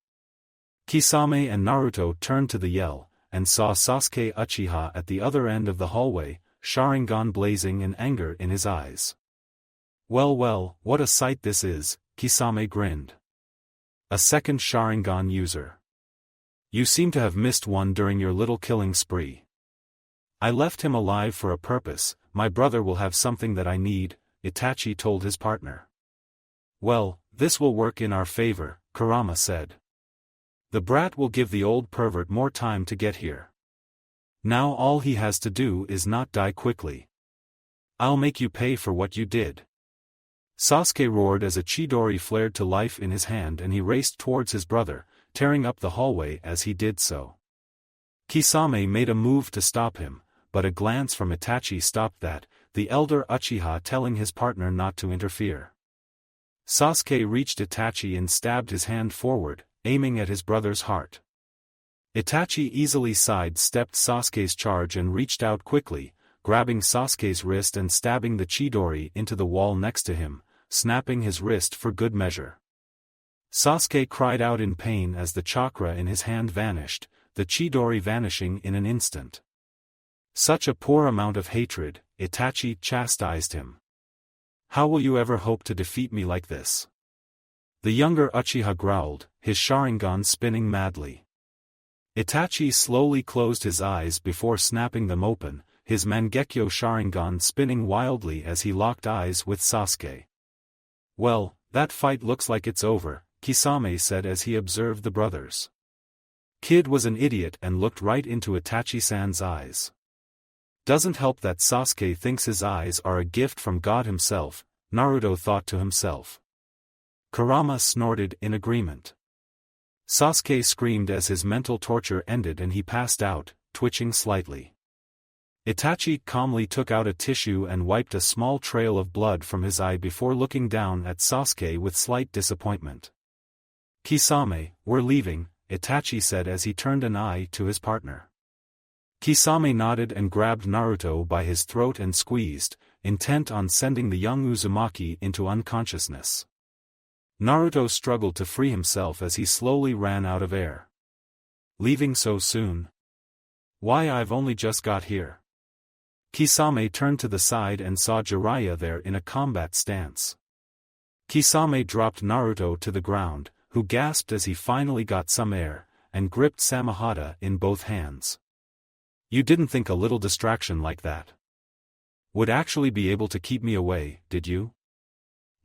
Kisame and Naruto turned to the yell, and saw Sasuke Uchiha at the other end of the hallway, Sharingan blazing in anger in his eyes. Well, what a sight this is, Kisame grinned. A second Sharingan user. You seem to have missed one during your little killing spree. I left him alive for a purpose, my brother will have something that I need, Itachi told his partner. Well, this will work in our favor, Kurama said. The brat will give the old pervert more time to get here. Now all he has to do is not die quickly. I'll make you pay for what you did. Sasuke roared as a Chidori flared to life in his hand and he raced towards his brother, tearing up the hallway as he did so. Kisame made a move to stop him, but a glance from Itachi stopped that, the elder Uchiha telling his partner not to interfere. Sasuke reached Itachi and stabbed his hand forward, aiming at his brother's heart. Itachi easily sidestepped Sasuke's charge and reached out quickly, grabbing Sasuke's wrist and stabbing the Chidori into the wall next to him, snapping his wrist for good measure. Sasuke cried out in pain as the chakra in his hand vanished, the Chidori vanishing in an instant. Such a poor amount of hatred, Itachi chastised him. How will you ever hope to defeat me like this? The younger Uchiha growled, his Sharingan spinning madly. Itachi slowly closed his eyes before snapping them open, his Mangekyo Sharingan spinning wildly as he locked eyes with Sasuke. Well, that fight looks like it's over, Kisame said as he observed the brothers. Kid was an idiot and looked right into Itachi-san's eyes. Doesn't help that Sasuke thinks his eyes are a gift from God himself, Naruto thought to himself. Kurama snorted in agreement. Sasuke screamed as his mental torture ended and he passed out, twitching slightly. Itachi calmly took out a tissue and wiped a small trail of blood from his eye before looking down at Sasuke with slight disappointment. Kisame, we're leaving, Itachi said as he turned an eye to his partner. Kisame nodded and grabbed Naruto by his throat and squeezed, intent on sending the young Uzumaki into unconsciousness. Naruto struggled to free himself as he slowly ran out of air. Leaving so soon? Why, I've only just got here. Kisame turned to the side and saw Jiraiya there in a combat stance. Kisame dropped Naruto to the ground, who gasped as he finally got some air, and gripped Samehada in both hands. You didn't think a little distraction like that would actually be able to keep me away, did you?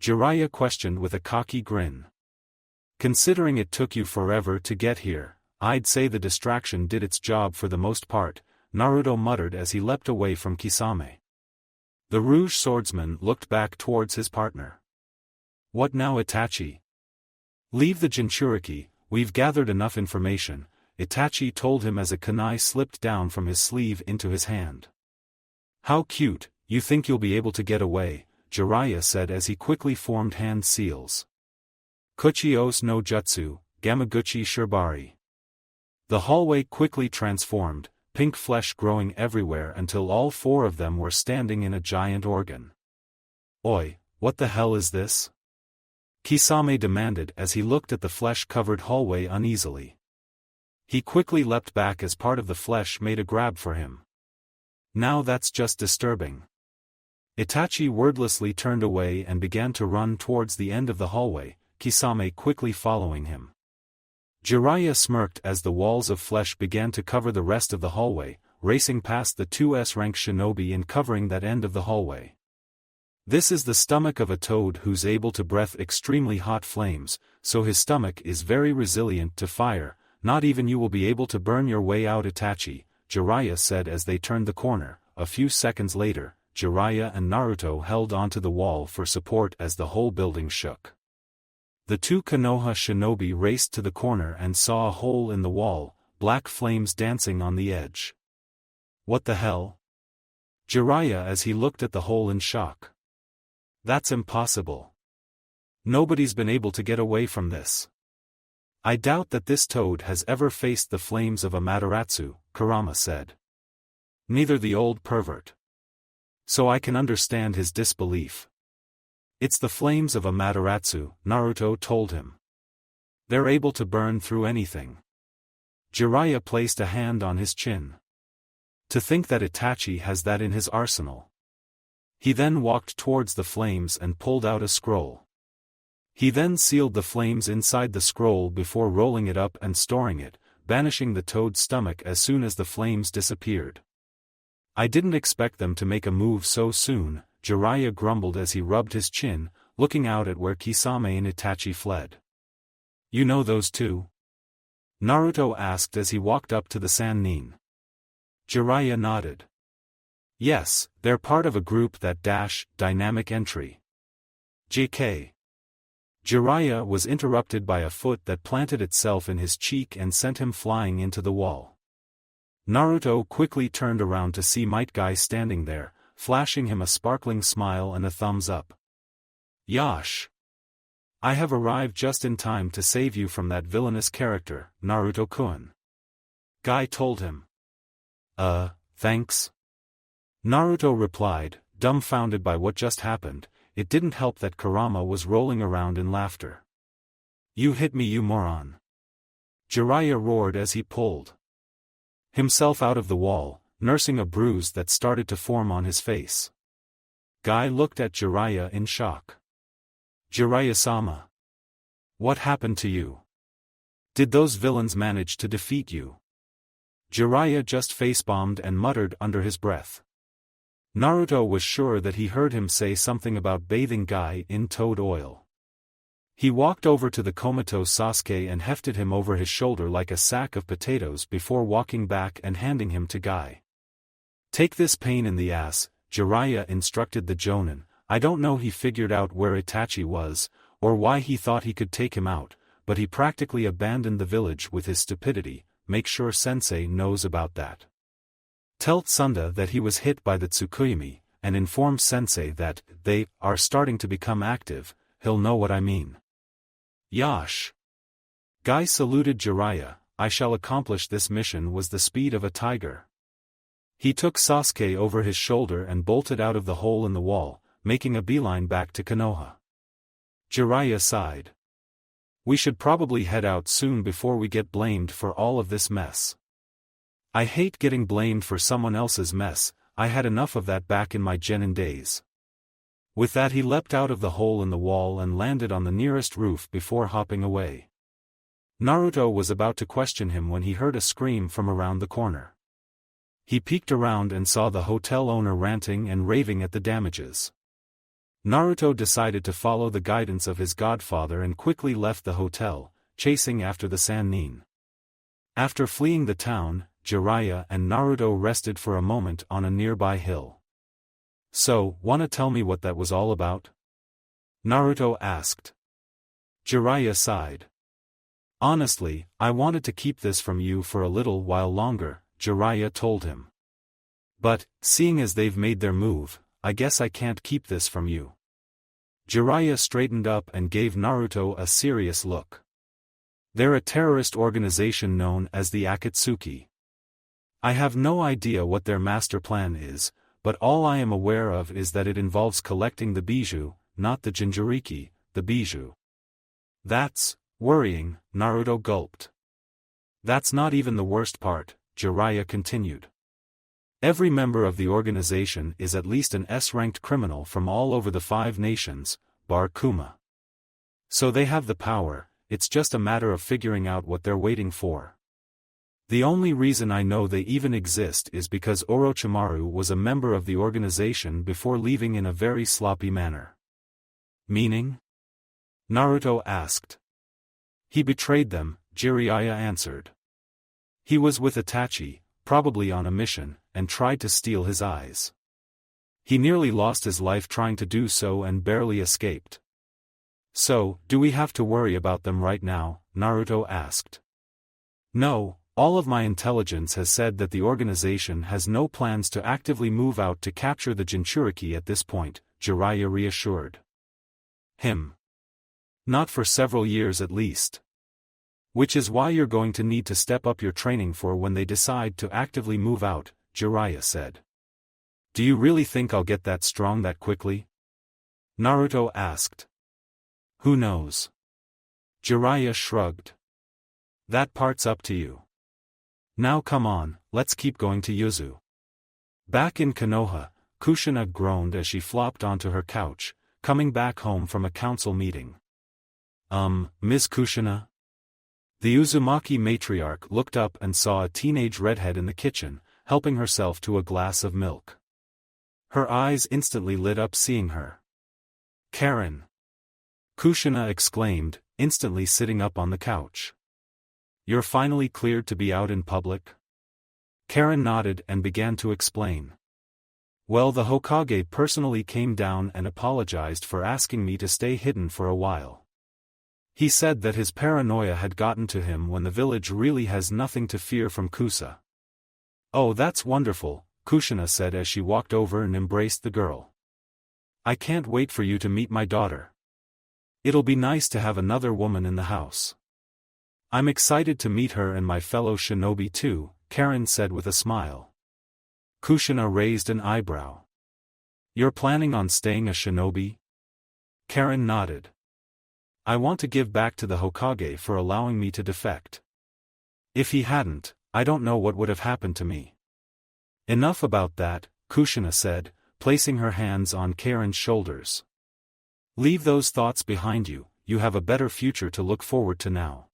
Jiraiya questioned with a cocky grin. Considering it took you forever to get here, I'd say the distraction did its job for the most part, Naruto muttered as he leapt away from Kisame. The Rouge swordsman looked back towards his partner. What now, Itachi? Leave the Jinchuriki, we've gathered enough information, Itachi told him as a kunai slipped down from his sleeve into his hand. How cute, you think you'll be able to get away, Jiraiya said as he quickly formed hand seals. Kuchi-os no jutsu, Gamaguchi Shirbari. The hallway quickly transformed, pink flesh growing everywhere until all four of them were standing in a giant organ. Oi, what the hell is this? Kisame demanded as he looked at the flesh-covered hallway uneasily. He quickly leapt back as part of the flesh made a grab for him. Now that's just disturbing. Itachi wordlessly turned away and began to run towards the end of the hallway, Kisame quickly following him. Jiraiya smirked as the walls of flesh began to cover the rest of the hallway, racing past the 2S-rank shinobi and covering that end of the hallway. This is the stomach of a toad who's able to breathe extremely hot flames, so his stomach is very resilient to fire, not even you will be able to burn your way out, Itachi, Jiraiya said as they turned the corner. A few seconds later, Jiraiya and Naruto held onto the wall for support as the whole building shook. The two Konoha shinobi raced to the corner and saw a hole in the wall, black flames dancing on the edge. What the hell? Jiraiya as he looked at the hole in shock. That's impossible. Nobody's been able to get away from this. I doubt that this toad has ever faced the flames of Amaterasu, Kurama said. Neither the old pervert. So I can understand his disbelief. It's the flames of Amaterasu, Naruto told him. They're able to burn through anything. Jiraiya placed a hand on his chin. To think that Itachi has that in his arsenal. He then walked towards the flames and pulled out a scroll. He then sealed the flames inside the scroll before rolling it up and storing it, banishing the toad's stomach as soon as the flames disappeared. I didn't expect them to make a move so soon, Jiraiya grumbled as he rubbed his chin, looking out at where Kisame and Itachi fled. You know those two? Naruto asked as he walked up to the Sannin. Jiraiya nodded. Yes, they're part of a group that dynamic entry. JK. Jiraiya was interrupted by a foot that planted itself in his cheek and sent him flying into the wall. Naruto quickly turned around to see Might Guy standing there, flashing him a sparkling smile and a thumbs up. Yash! I have arrived just in time to save you from that villainous character, Naruto-kun. Guy told him. Thanks? Naruto replied, dumbfounded by what just happened. It didn't help that Kurama was rolling around in laughter. You hit me, you moron! Jiraiya roared as he pulled himself out of the wall, nursing a bruise that started to form on his face. Guy looked at Jiraiya in shock. Jiraiya-sama. What happened to you? Did those villains manage to defeat you? Jiraiya just face-bombed and muttered under his breath. Naruto was sure that he heard him say something about bathing Guy in toad oil. He walked over to the comatose Sasuke and hefted him over his shoulder like a sack of potatoes before walking back and handing him to Guy. Take this pain in the ass, Jiraiya instructed the Jonin. I don't know he figured out where Itachi was, or why he thought he could take him out, but he practically abandoned the village with his stupidity. Make sure Sensei knows about that. Tell Tsunda that he was hit by the Tsukuyomi, and inform Sensei that they are starting to become active. He'll know what I mean. Yash! Guy saluted Jiraiya. I shall accomplish this mission was the speed of a tiger. He took Sasuke over his shoulder and bolted out of the hole in the wall, making a beeline back to Konoha. Jiraiya sighed. We should probably head out soon before we get blamed for all of this mess. I hate getting blamed for someone else's mess. I had enough of that back in my genin days. With that he leapt out of the hole in the wall and landed on the nearest roof before hopping away. Naruto was about to question him when he heard a scream from around the corner. He peeked around and saw the hotel owner ranting and raving at the damages. Naruto decided to follow the guidance of his godfather and quickly left the hotel, chasing after the Sannin. After fleeing the town, Jiraiya and Naruto rested for a moment on a nearby hill. So, wanna tell me what that was all about? Naruto asked. Jiraiya sighed. Honestly, I wanted to keep this from you for a little while longer, Jiraiya told him. But, seeing as they've made their move, I guess I can't keep this from you. Jiraiya straightened up and gave Naruto a serious look. They're a terrorist organization known as the Akatsuki. I have no idea what their master plan is, but all I am aware of is that it involves collecting the bijou, not the jinchuriki, the bijou. That's worrying, Naruto gulped. That's not even the worst part, Jiraiya continued. Every member of the organization is at least an S-ranked criminal from all over the 5 nations, bar Kuma. So they have the power, it's just a matter of figuring out what they're waiting for. The only reason I know they even exist is because Orochimaru was a member of the organization before leaving in a very sloppy manner. Meaning? Naruto asked. He betrayed them, Jiraiya answered. He was with Itachi, probably on a mission, and tried to steal his eyes. He nearly lost his life trying to do so and barely escaped. So, do we have to worry about them right now? Naruto asked. No, all of my intelligence has said that the organization has no plans to actively move out to capture the Jinchuriki at this point, Jiraiya reassured him. Not for several years at least. Which is why you're going to need to step up your training for when they decide to actively move out, Jiraiya said. Do you really think I'll get that strong that quickly? Naruto asked. Who knows? Jiraiya shrugged. That part's up to you. Now come on, let's keep going to Yuzu. Back in Konoha, Kushina groaned as she flopped onto her couch, coming back home from a council meeting. Miss Kushina? The Uzumaki matriarch looked up and saw a teenage redhead in the kitchen, helping herself to a glass of milk. Her eyes instantly lit up seeing her. Karen! Kushina exclaimed, instantly sitting up on the couch. You're finally cleared to be out in public? Karen nodded and began to explain. Well, the Hokage personally came down and apologized for asking me to stay hidden for a while. He said that his paranoia had gotten to him when the village really has nothing to fear from Kusa. Oh, that's wonderful, Kushina said as she walked over and embraced the girl. I can't wait for you to meet my daughter. It'll be nice to have another woman in the house. I'm excited to meet her and my fellow shinobi too, Karen said with a smile. Kushina raised an eyebrow. You're planning on staying a shinobi? Karen nodded. I want to give back to the Hokage for allowing me to defect. If he hadn't, I don't know what would have happened to me. Enough about that, Kushina said, placing her hands on Karen's shoulders. Leave those thoughts behind you, you have a better future to look forward to now.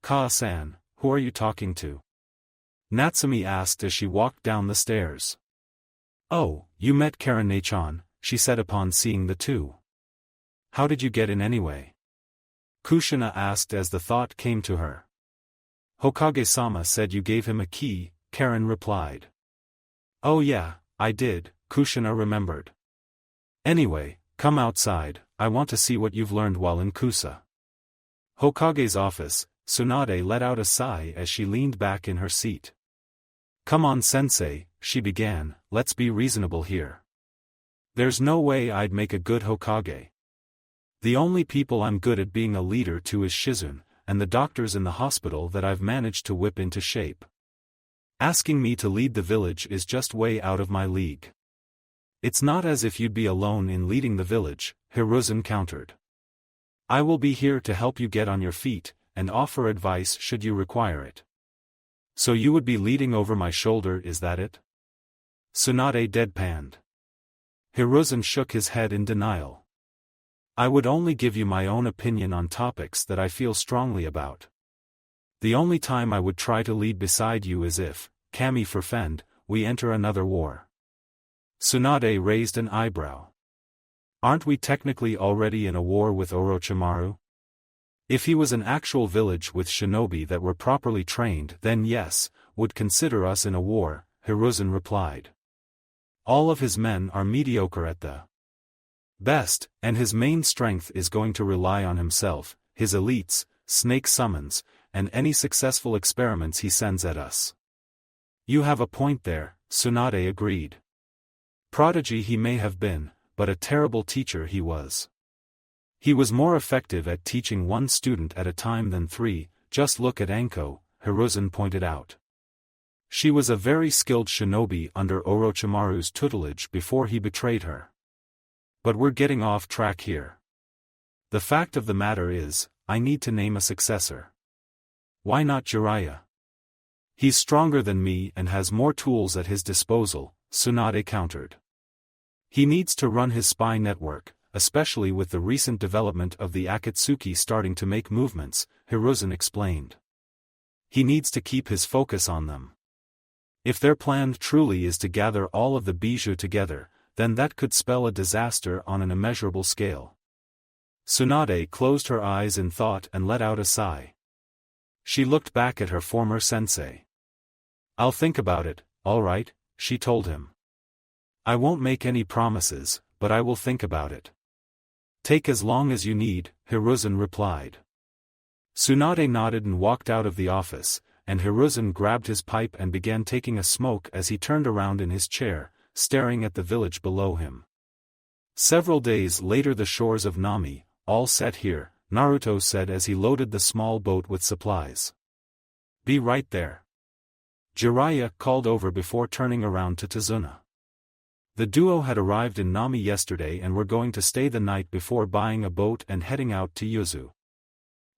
Ka-san, who are you talking to? Natsumi asked as she walked down the stairs. Oh, you met Karen-chan, she said upon seeing the two. How did you get in anyway? Kushina asked as the thought came to her. Hokage-sama said you gave him a key, Karen replied. Oh yeah, I did, Kushina remembered. Anyway, come outside, I want to see what you've learned while in Kusa. Hokage's office, Tsunade let out a sigh as she leaned back in her seat. Come on sensei, she began, let's be reasonable here. There's no way I'd make a good Hokage. The only people I'm good at being a leader to is Shizune, and the doctors in the hospital that I've managed to whip into shape. Asking me to lead the village is just way out of my league. It's not as if you'd be alone in leading the village, Hiruzen countered. I will be here to help you get on your feet, and offer advice should you require it. So you would be leading over my shoulder, is that it? Tsunade deadpanned. Hiruzen shook his head in denial. I would only give you my own opinion on topics that I feel strongly about. The only time I would try to lead beside you is if, Kami forfend, we enter another war. Tsunade raised an eyebrow. Aren't we technically already in a war with Orochimaru? If he was an actual village with shinobi that were properly trained, then yes, would consider us in a war, Hiruzen replied. All of his men are mediocre at the Best, and his main strength is going to rely on himself, his elites, snake summons, and any successful experiments he sends at us. You have a point there, Tsunade agreed. Prodigy he may have been, but a terrible teacher he was. He was more effective at teaching one student at a time than three, just look at Anko, Hiruzen pointed out. She was a very skilled shinobi under Orochimaru's tutelage before he betrayed her. But we're getting off track here. The fact of the matter is, I need to name a successor. Why not Jiraiya? He's stronger than me and has more tools at his disposal, Tsunade countered. He needs to run his spy network, especially with the recent development of the Akatsuki starting to make movements, Hiruzen explained. He needs to keep his focus on them. If their plan truly is to gather all of the bijou together, then that could spell a disaster on an immeasurable scale. Tsunade closed her eyes in thought and let out a sigh. She looked back at her former sensei. I'll think about it, all right, she told him. I won't make any promises, but I will think about it. Take as long as you need, Hiruzen replied. Tsunade nodded and walked out of the office, and Hiruzen grabbed his pipe and began taking a smoke as he turned around in his chair, staring at the village below him. Several days later, the shores of Nami, all set here, Naruto said as he loaded the small boat with supplies. Be right there. Jiraiya called over before turning around to Tazuna. The duo had arrived in Nami yesterday and were going to stay the night before buying a boat and heading out to Yuzu.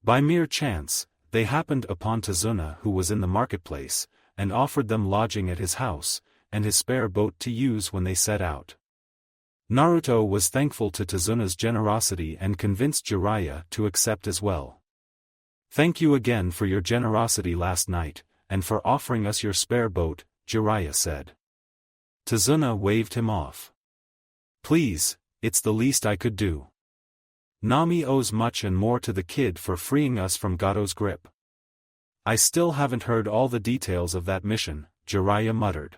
By mere chance, they happened upon Tazuna, who was in the marketplace, and offered them lodging at his house, and his spare boat to use when they set out. Naruto was thankful to Tazuna's generosity and convinced Jiraiya to accept as well. Thank you again for your generosity last night, and for offering us your spare boat, Jiraiya said. Tazuna waved him off. Please, it's the least I could do. Nami owes much and more to the kid for freeing us from Gato's grip. I still haven't heard all the details of that mission, Jiraiya muttered.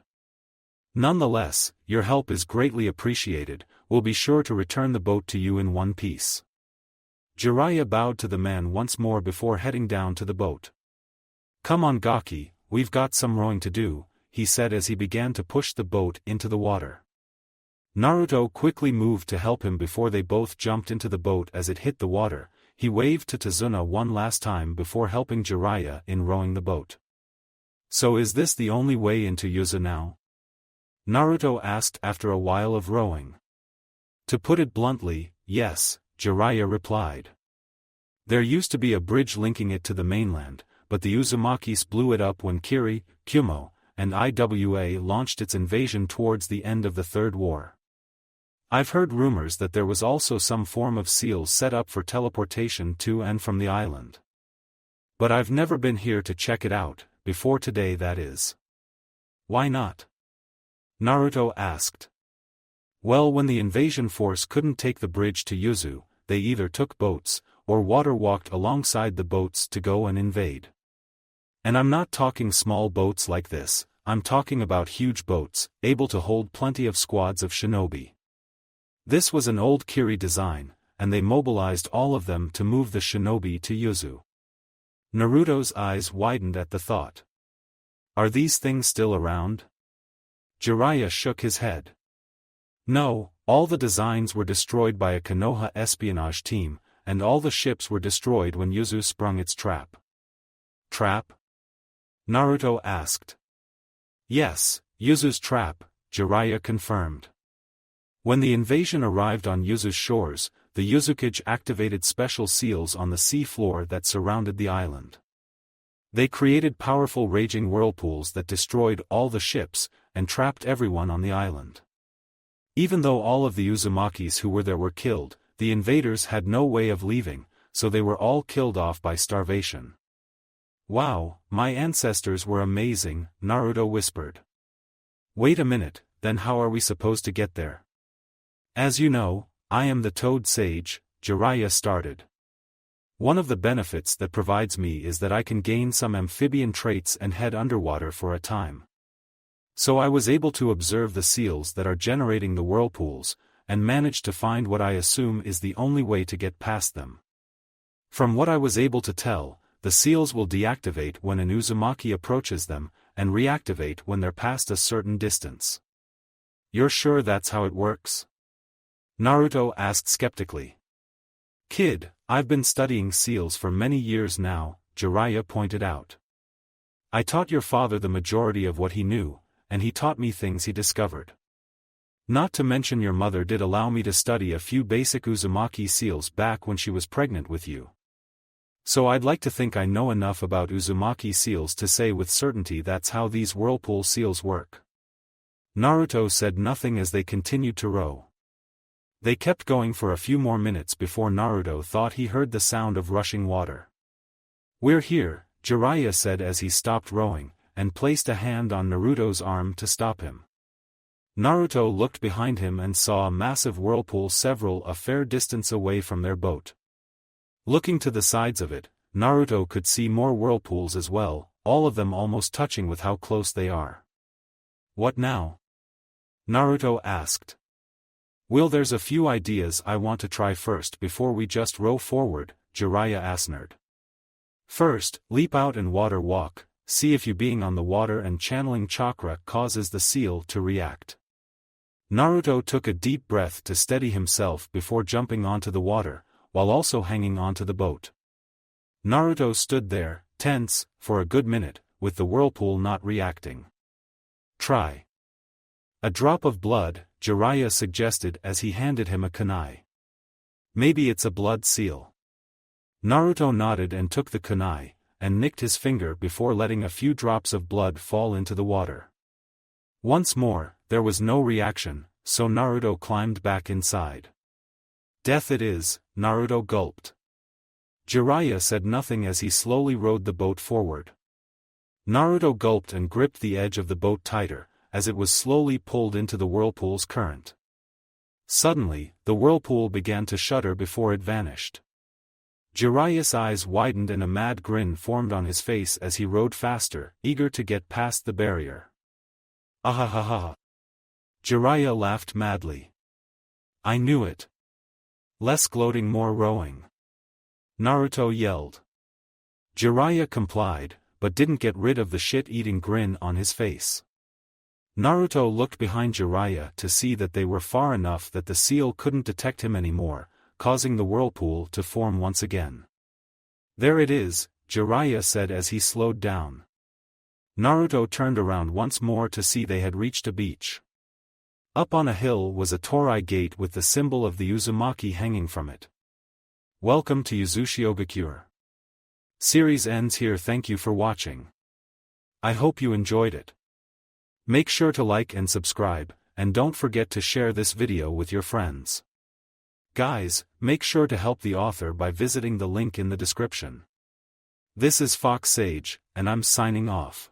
Nonetheless, your help is greatly appreciated, we'll be sure to return the boat to you in one piece. Jiraiya bowed to the man once more before heading down to the boat. Come on Gaki, we've got some rowing to do, he said as he began to push the boat into the water. Naruto quickly moved to help him before they both jumped into the boat as it hit the water. He waved to Tazuna one last time before helping Jiraiya in rowing the boat. So is this the only way into Yuzu now? Naruto asked after a while of rowing. To put it bluntly, yes, Jiraiya replied. There used to be a bridge linking it to the mainland, but the Uzumakis blew it up when Kiri, Kumo, and Iwa launched its invasion towards the end of the Third War. I've heard rumors that there was also some form of seals set up for teleportation to and from the island. But I've never been here to check it out, before today that is. Why not? Naruto asked. Well, when the invasion force couldn't take the bridge to Yuzu, they either took boats, or water walked alongside the boats to go and invade. And I'm not talking small boats like this, I'm talking about huge boats, able to hold plenty of squads of shinobi. This was an old Kiri design, and they mobilized all of them to move the shinobi to Yuzu. Naruto's eyes widened at the thought. Are these things still around? Jiraiya shook his head. No, all the designs were destroyed by a Konoha espionage team, and all the ships were destroyed when Yuzu sprung its trap. Trap? Naruto asked. Yes, Yuzu's trap, Jiraiya confirmed. When the invasion arrived on Yuzu's shores, the Uzukage activated special seals on the sea floor that surrounded the island. They created powerful raging whirlpools that destroyed all the ships, and trapped everyone on the island. Even though all of the Uzumakis who were there were killed, the invaders had no way of leaving, so they were all killed off by starvation. Wow, my ancestors were amazing, Naruto whispered. Wait a minute, then how are we supposed to get there? As you know, I am the Toad Sage, Jiraiya started. One of the benefits that provides me is that I can gain some amphibian traits and head underwater for a time. So I was able to observe the seals that are generating the whirlpools, and managed to find what I assume is the only way to get past them. From what I was able to tell, the seals will deactivate when an Uzumaki approaches them, and reactivate when they're past a certain distance. You're sure that's how it works? Naruto asked skeptically. Kid, I've been studying seals for many years now, Jiraiya pointed out. I taught your father the majority of what he knew, and he taught me things he discovered. Not to mention your mother did allow me to study a few basic Uzumaki seals back when she was pregnant with you. So I'd like to think I know enough about Uzumaki seals to say with certainty that's how these whirlpool seals work. Naruto said nothing as they continued to row. They kept going for a few more minutes before Naruto thought he heard the sound of rushing water. We're here, Jiraiya said as he stopped rowing, and placed a hand on Naruto's arm to stop him. Naruto looked behind him and saw a massive whirlpool a fair distance away from their boat. Looking to the sides of it, Naruto could see more whirlpools as well, all of them almost touching with how close they are. What now? Naruto asked. Well, there's a few ideas I want to try first before we just row forward, Jiraiya answered. First, leap out and water walk, see if you being on the water and channeling chakra causes the seal to react. Naruto took a deep breath to steady himself before jumping onto the water, while also hanging onto the boat. Naruto stood there, tense, for a good minute, with the whirlpool not reacting. Try. A drop of blood, Jiraiya suggested as he handed him a kunai. Maybe it's a blood seal. Naruto nodded and took the kunai, and nicked his finger before letting a few drops of blood fall into the water. Once more, there was no reaction, so Naruto climbed back inside. Death it is, Naruto gulped. Jiraiya said nothing as he slowly rowed the boat forward. Naruto gulped and gripped the edge of the boat tighter, as it was slowly pulled into the whirlpool's current. Suddenly, the whirlpool began to shudder before it vanished. Jiraiya's eyes widened and a mad grin formed on his face as he rowed faster, eager to get past the barrier. Ahahaha. Jiraiya laughed madly. I knew it. Less gloating, more rowing. Naruto yelled. Jiraiya complied, but didn't get rid of the shit-eating grin on his face. Naruto looked behind Jiraiya to see that they were far enough that the seal couldn't detect him anymore, causing the whirlpool to form once again. There it is, Jiraiya said as he slowed down. Naruto turned around once more to see they had reached a beach. Up on a hill was a torii gate with the symbol of the Uzumaki hanging from it. Welcome to Uzushiogakure. Series ends here. Thank you for watching. I hope you enjoyed it. Make sure to like and subscribe, and don't forget to share this video with your friends. Guys, make sure to help the author by visiting the link in the description. This is Fox Sage, and I'm signing off.